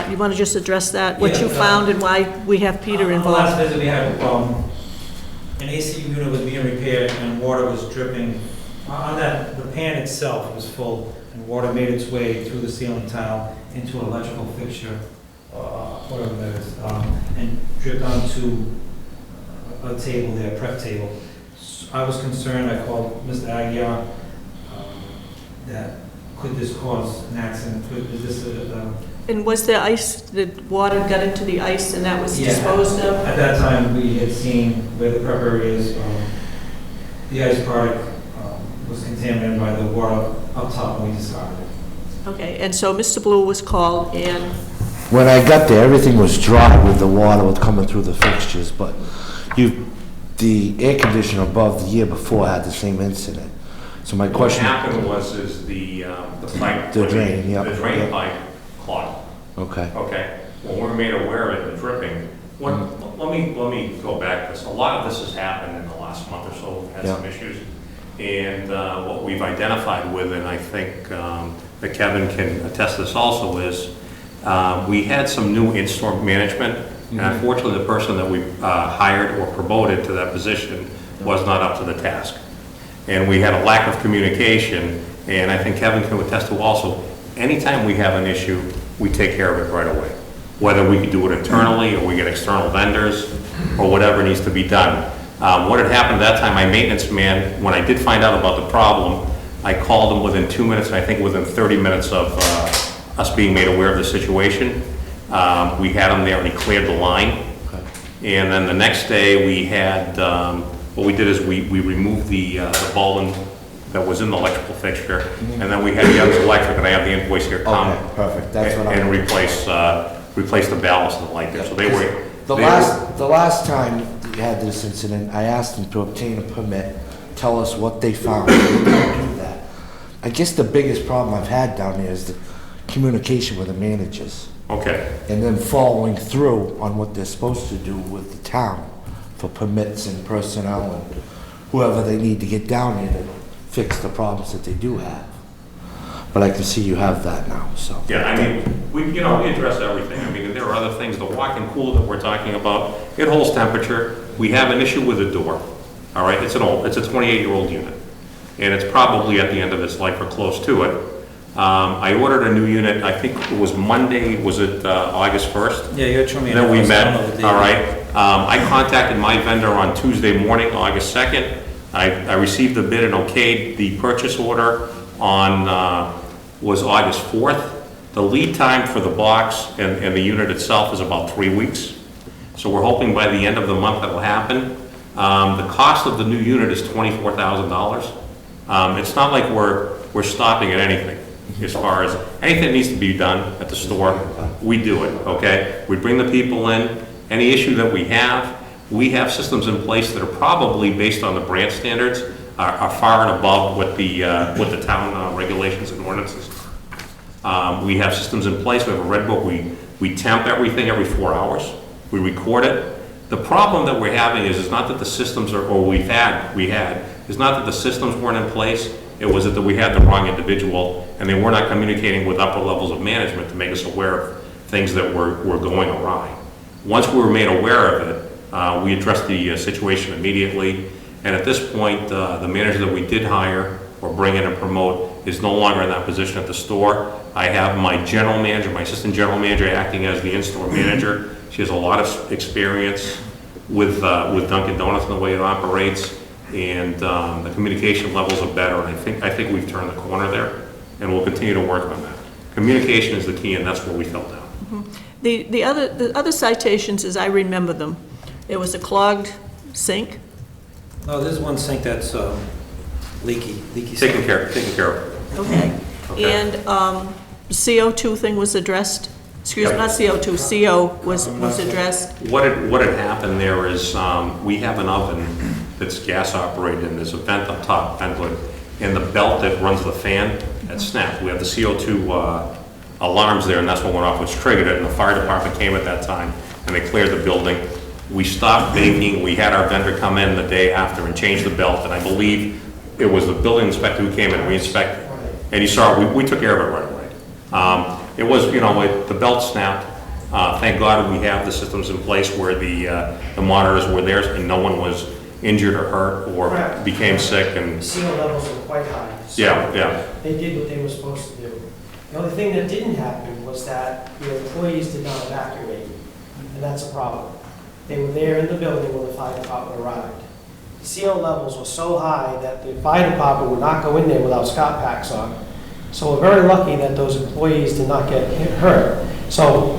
you want to just address that, what you found and why we have Peter On the involved? last visit, we had an AC unit was being repaired and water was dripping. On that, the pan itself was full and water made its way through the ceiling tile into an electrical fixture, whatever that is, and dripped onto a table there, prep table. So I was concerned, I called Mr. Aguirre, that could this cause an accident? Is this And was there ice, the water got into the ice and that was disposed of? At that time, we had seen where the prepper is, the ice product was contaminated by the water up top when we discarded it. Okay, and so Mr. Blue was called and, When I got there, everything was dry with the water was coming through the fixtures, but the air conditioner above the year before had the same incident. So my question. What happened was the pipe. The drain, yeah. The drain pipe clogged. Okay. Okay. When we're made aware of it, the dripping, let me go back, because a lot of this has happened in the last month or so, we've had some issues. And what we've identified with, and I think that Kevin can attest to this also, is we had some new in-store management, and unfortunately the person that we hired or promoted to that position was not up to the task. And we had a lack of communication, and I think Kevin can attest to also, anytime we have an issue, we take care of it right away. Whether we can do it internally, or we get external vendors, or whatever needs to be done. What had happened at that time, my maintenance man, when I did find out about the problem, I called him within 2 minutes, and I think within 30 minutes of us being made aware of the situation. We had him there, and he cleared the line. And then the next day, we had, what we did is we removed the bulb that was in the electrical fixture, and then we had Young's Electric, and I have the invoice here, Okay, perfect. That's what and replace the ballast of the light there. So they were. The last time you had this incident, I asked them to obtain a permit, tell us what they found. They didn't do that. I guess the biggest problem I've had down there is the communication with the managers. Okay. And then following through on what they're supposed to do with the town for permits and personnel and whoever they need to get down here to fix the problems that they do have. But I can see you have that now, so. Yeah, I mean, we address everything. I mean, other things. The walk-in cooler that we're talking about, it holds temperature. We have an issue with the door, all right? It's a 28-year-old unit, and it's probably at the end of its life or close to it. I ordered a new unit, I think it was Monday, was it August 1st? Yeah, you had shown me. Then we I met, don't know the date. all right. I contacted my vendor on Tuesday morning, August 2nd. I received the bid and okayed the purchase order on, was August 4th. The lead time for the box and the unit itself is about 3 weeks. So we're hoping by the end of the month that'll happen. The cost of the new unit is $24,000. It's not like we're stopping at anything. As far as anything that needs to be done at the store, we do it, okay? We bring the people in. Any issue that we have systems in place that are probably, based on the branch standards, are far and above what the town regulations and ordinances. We have systems in place. We have a red book. We temp everything every 4 hours. We record it. The problem that we're having is not that the systems are, or we had, is not that the systems weren't in place. It was that we had the wrong individual, and they were not communicating with upper levels of management to make us aware of things that were going awry. Once we were made aware of it, we addressed the situation immediately, and at this point, the manager that we did hire or bring in and promote is no longer in that position at the store. I have my general manager, my assistant general manager acting as the in-store manager. She has a lot of experience with Dunkin' Donuts and the way it operates. And the communication levels are better, and I think we've turned the corner there, and we'll continue to work on that. Communication is the key, and that's where we fell down. Mm-hmm. The other citations, as I remember them, it was a clogged sink. No, there's one sink that's leaky sink. Taken care of. Okay. And CO2 thing was addressed. Excuse me, not CO2, CO was addressed. What had happened there is we have an oven that's gas operated, and there's a vent up top, vent hood, and the belt that runs the fan had snapped. We have the CO2 alarms there, and that's what went off, which triggered it, and the fire department came at that time, and they cleared the building. We stopped baking. We had our vendor come in the day after and change the belt, and I believe it was the building inspector who came in and re-inspected, and he saw it. We took care of it right away. It was, the belt snapped. Thank God we have the systems in place where the monitors were there, and no one was injured or hurt or Correct. became sick. And The CO levels were quite high. So yeah. They did what they were supposed to do. The only thing that didn't happen was that your employees did not evacuate, and that's a problem. They were there in the building when the fire department arrived. The CO levels were so high that the fire department would not go in there without Scott packs on. So we're very lucky that those employees did not get hurt. So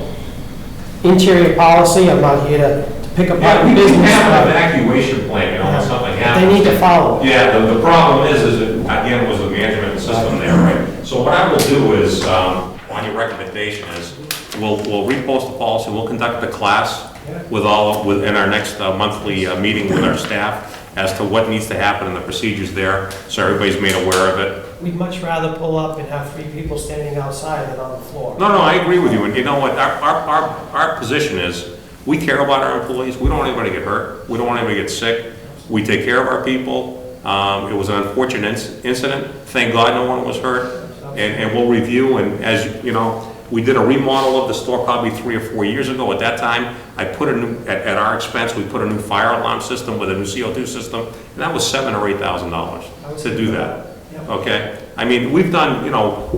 interior policy, I'm not here to pick apart the We business. have an evacuation plan, when something But happens. they need to follow it. Yeah, the problem is that, again, was the management system there, right? So what I will do is, on your recommendation is, we'll repost the policy, we'll conduct a class in our next monthly meeting with our staff as to what needs to happen and the procedures there, so everybody's made aware of it. We'd much rather pull up and have 3 people standing outside than on the floor. No, I agree with you, and you know what, our position is, we care about our employees, we don't want anybody to get hurt, we don't want anybody to get sick, we take care of our people. It was an unfortunate incident, thank God no one was hurt, and we'll review, and as you know, we did a remodel of the store probably 3 or 4 years ago. At that time, I put a new, at our expense, we put a new fire alarm system with a new CO2 system, and that was $7,000 or $8,000 to do that. Okay? I mean, we've done,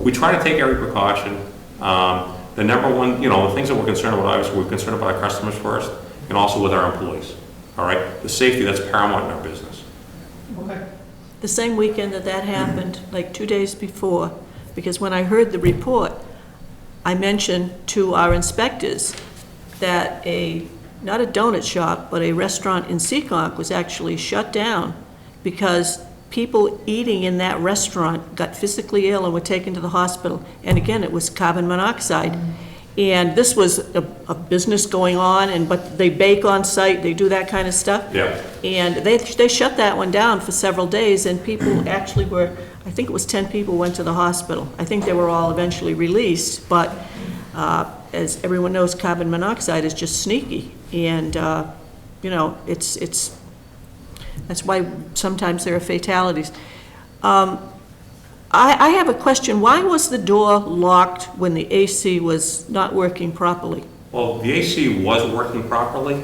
we try to take every precaution. The number one, the things that we're concerned about, obviously, we're concerned about our customers first, and also with our employees. All right? The safety, that's paramount in our business. Okay. The same weekend that happened, like 2 days before, because when I heard the report, I mentioned to our inspectors that not a donut shop, but a restaurant in Seekonk was actually shut down because people eating in that restaurant got physically ill and were taken to the hospital. And again, it was carbon monoxide. And this was a business going on, but they bake on site, they do that kind of stuff. Yeah. And they shut that one down for several days, and people actually were, I think it was 10 people went to the hospital. I think they were all eventually released, but as everyone knows, carbon monoxide is just sneaky. And, that's why sometimes there are fatalities. I have a question. Why was the door locked when the AC was not working properly? Well, the AC was working properly.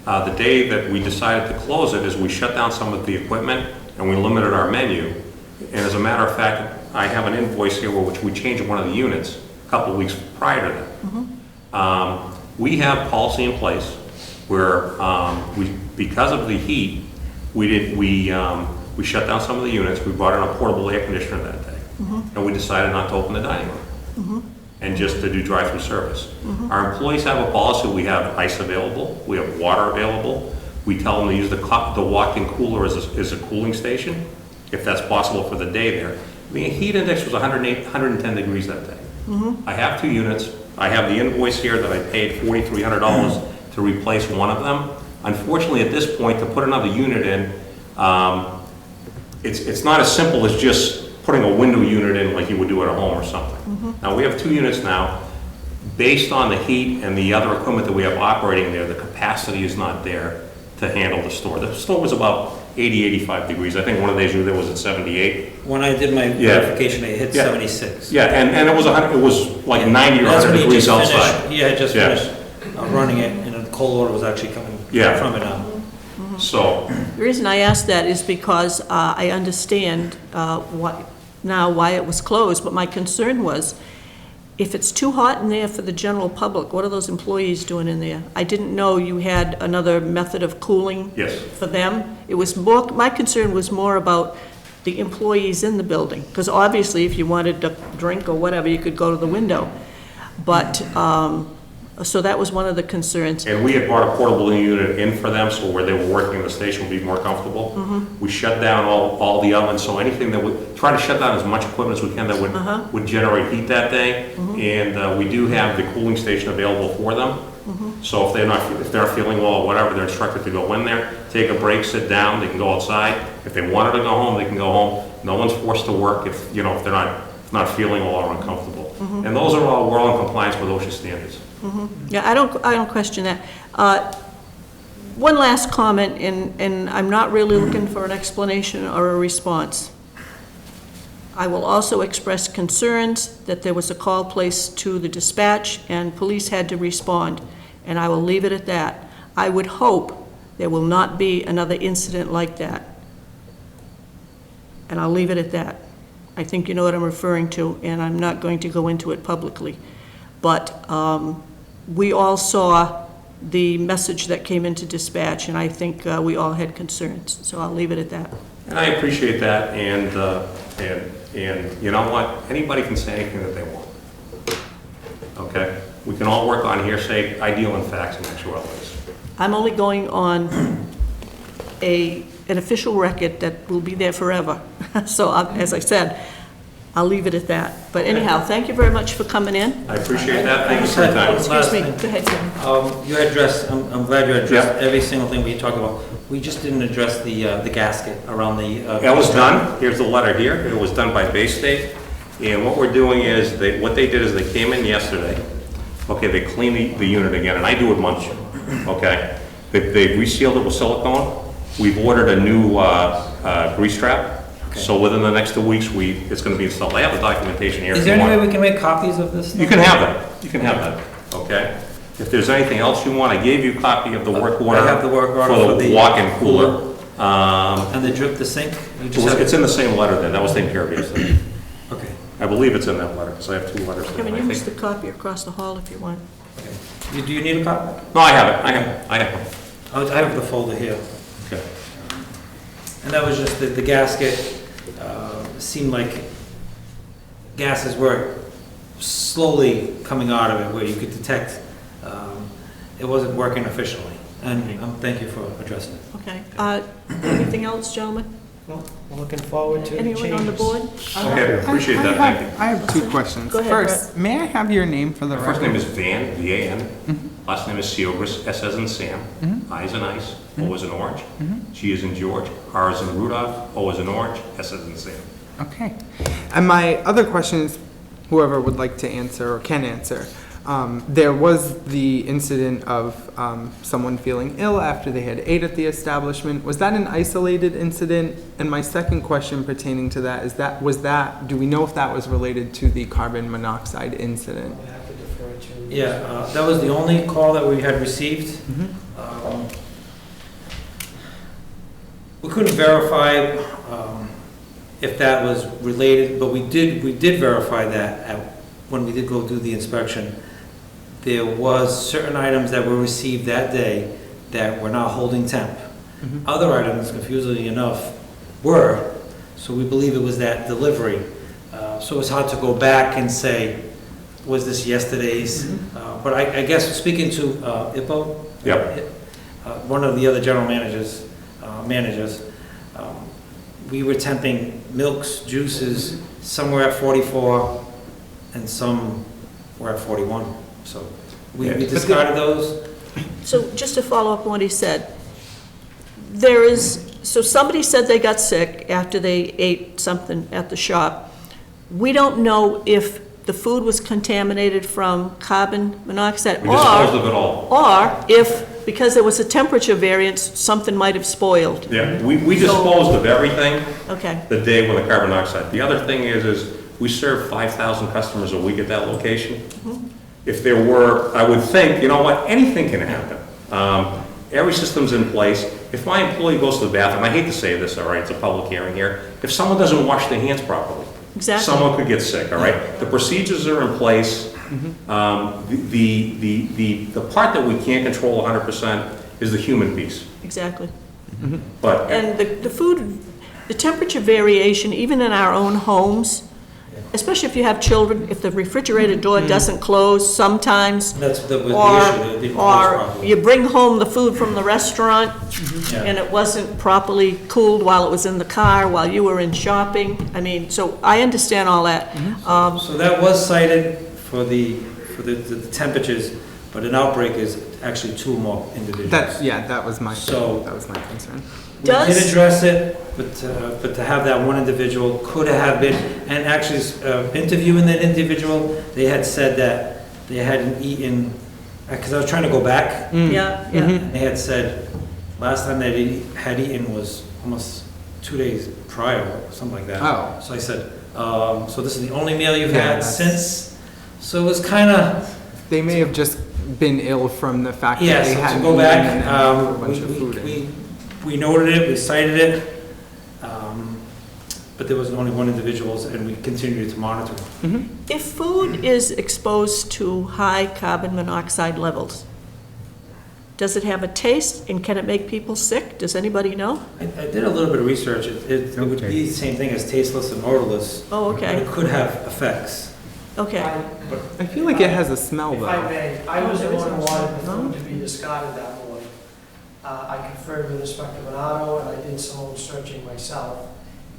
The day that we decided to close it is we shut down some of the equipment and we limited our menu. And as a matter of fact, I have an invoice here which we changed one of the units a couple of weeks prior to that. We have policy in place where because of the heat, we shut down some of the units. We brought in a portable air conditioner that day. And we decided not to open the dining room. And just to do drive-through service. Our employees have a policy. We have ice available. We have water available. We tell them to use the walk-in cooler as a cooling station, if that's possible for the day there. I mean, heat index was 110 degrees that day. I have 2 units. I have the invoice here that I paid $4,300 to replace one of them. Unfortunately, at this point, to put another unit in, it's not as simple as just putting a window unit in like you would do at a home or something. Now, we have 2 units now. Based on the heat and the other equipment that we have operating there, the capacity is not there to handle the store. The store was about 80, 85 degrees. I think one of the days you were there was at 78. When I did my verification, it hit 76. Yeah, and it was like 90 or 100 degrees outside. He had just finished running it, and the cold water was actually coming from it now. So, The reason I ask that is because I understand why it was closed, but my concern was, if it's too hot in there for the general public, what are those employees doing in there? I didn't know you had another method of cooling for them. It was more, my concern was more about the employees in the building, because obviously if you wanted to drink or whatever, you could go to the window. But, so that was one of the concerns. and we had brought a portable unit in for them, so where they were working, the station would be more comfortable. We shut down all the ovens, so anything that would, try to shut down as much equipment as we can that would generate heat that day. And we do have the cooling station available for them. So if they're not feeling well or whatever, they're instructed to go in there, take a break, sit down, they can go outside. If they wanted to go home, they can go home. No one's forced to work if they're not feeling well or uncomfortable. And those are all, we're all in compliance with OSHA standards. Yeah, I don't question that. One last comment, and I'm not really looking for an explanation or a response. I will also express concerns that there was a call placed to the dispatch and police had to respond, and I will leave it at that. I would hope there will not be another incident like that. And I'll leave it at that. I think you know what I'm referring to, and I'm not going to go into it publicly. But we all saw the message that came into dispatch, and I think we all had concerns, so I'll leave it at that. And I appreciate that, and you know what? Anybody can say anything that they want. Okay? We can all work on hearsay. I deal in facts and actualities. I'm only going on an official record that will be there forever. So, as I said, I'll leave it at that. But anyhow, thank you very much for coming in. I appreciate that. Thank you for your time. Excuse me, go ahead, Jim. You addressed, I'm glad you addressed every single thing we talked about. We just didn't address the gasket around the... That was done. Here's the letter here. It was done by Bay State. And what we're doing is, what they did is they came in yesterday. Okay, they cleaned the unit again, and I do it monthly. Okay? They resealed it with silicone. We've ordered a new grease trap. Okay. So within the next 2 weeks, it's going to be installed. I have the documentation here. Is there any way we can make copies of this? You can have that. You can have that. Okay? If there's anything else you want, I gave you a copy of the work order. I have the work order for the walk-in cooler. And the sink? It's in the same letter there. That was taken care of yesterday. Okay. I believe it's in that letter, because I have 2 letters. Kevin, you missed the copy across the hall if you want. Okay. Do you need a copy? No, I have it. I have it. I have the folder here. Okay. And that was just the gasket. Seemed like gases were slowly coming out of it, where you could detect it wasn't working efficiently. And thank you for addressing it. Okay. Anything else, gentlemen? Well, we're looking forward to the changes. Anyone on the board? Okay, appreciate that. Thank you. I have 2 questions. Go ahead, First, may I have your name for the My record? first name is Van, V-A-N. Last name is Seogris, S as in Sam. I as in ice, O as in orange. G as in George, R as in Rudolph, O as in orange, S as in Sam. Okay. And my other question is, whoever would like to answer or can answer, there was the incident of someone feeling ill after they had ate at the establishment. Was that an isolated incident? And my second question pertaining to that is do we know if that was related to the carbon monoxide incident? We have to defer to Yeah, that was the only call that we had received. We couldn't verify if that was related, but we did verify that when we did go do the inspection. There was certain items that were received that day that were not holding temp. Other items, confusingly enough, were, so we believe it was that delivery. So it's hard to go back and say, was this yesterday's? But I guess speaking to Ippo, Yep. one of the other general managers, we were temping milks, juices, some were at 44 and some were at 41. So we discarded those. So just to follow up on what he said, so somebody said they got sick after they ate something at the shop. We don't know if the food was contaminated from carbon monoxide, We disposed of it all. or if, because there was a temperature variance, something might have spoiled. Yeah, we disposed of everything Okay, the day when the carbon monoxide. The other thing is we serve 5,000 customers a week at that location. If there were, I would think, you know what, anything can happen. Every system's in place. If my employee goes to the bathroom, I hate to say this, all right, it's a public hearing here, if someone doesn't wash their hands properly, exactly. someone could get sick, all right? The procedures are in place. The part that we can't control 100% is the human piece. Exactly. But And the food, the temperature variation, even in our own homes, especially if you have children, if the refrigerator door doesn't close sometimes, That's the issue. or you bring home the food from the restaurant and it wasn't properly cooled while it was in the car, while you were in shopping. I mean, so I understand all that. So that was cited for the temperatures, but an outbreak is actually 2 more individuals. That was my concern. We did address it, but to have that one individual could have been, and actually interviewing that individual, they had said that they hadn't eaten, because I was trying to go back, Yeah, yeah. and they had said last time they had eaten was almost 2 days prior, or something like that. Oh. So I said, so this is the only meal you've Yeah, had that's- since? So it was kind of, They may have just been ill from the fact that yeah, they so hadn't to go eaten back, and then threw a bunch of food in. we noted it, we cited it, but there was only one individual, and we continued to monitor. If food is exposed to high carbon monoxide levels, does it have a taste and can it make people sick? Does anybody know? I did a little bit of research, it would be the same thing as tasteless and odorless. Oh, But okay, it could have effects. okay. I feel like it has a smell If I though. may, I was the one who wanted the food to be discarded that morning. I conferred with Inspector Bernardo, and I did some own searching myself.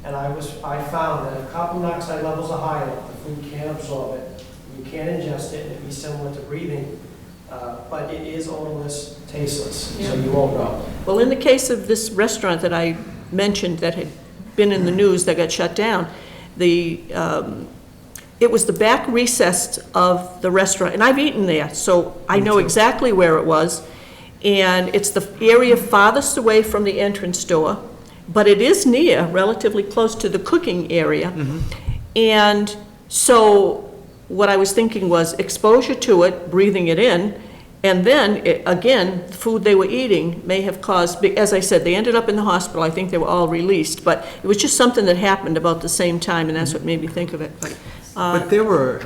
And I found that if carbon monoxide levels are high enough, the food can't absorb it, you can't ingest it, and it'd be similar to breathing, but it is odorless, tasteless, so you won't know. Well, in the case of this restaurant that I mentioned that had been in the news that got shut down, it was the back recess of the restaurant, and I've eaten there, so I know exactly where it was. And it's the area farthest away from the entrance door, but it is near, relatively close to the cooking area. And so what I was thinking was exposure to it, breathing it in, and then, again, the food they were eating may have caused, as I said, they ended up in the hospital. I think they were all released, but it was just something that happened about the same time, and that's what made me think of it. But there were,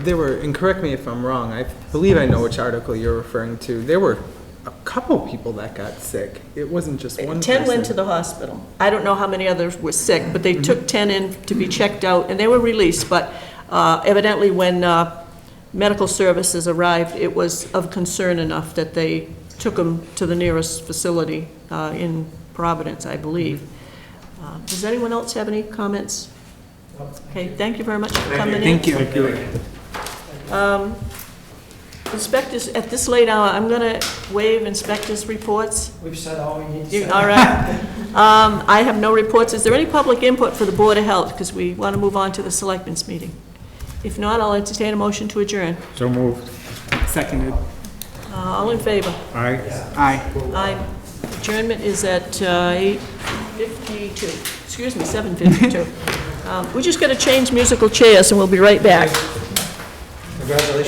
and correct me if I'm wrong, I believe I know which article you're referring to. There were a couple people that got sick. It wasn't just one 10 went to person. the hospital. I don't know how many others were sick, but they took 10 in to be checked out, and they were released. But evidently, when medical services arrived, it was of concern enough that they took them to the nearest facility in Providence, I believe. Does anyone else have any comments? Okay, thank you very much for coming in. Thank you. Inspectors, at this late hour, I'm going to waive inspectors' reports. We've said all we need to say. All right. I have no reports. Is there any public input for the Board of Health? Because we want to move on to the Selectmen's meeting. If not, I'll entertain a motion to adjourn. So moved. Seconded. All in favor? Aye. Aye. Aye. Adjournment is at 8:52. Excuse me, 7:52. We just got to change musical chairs, and we'll be right back. Congratulations.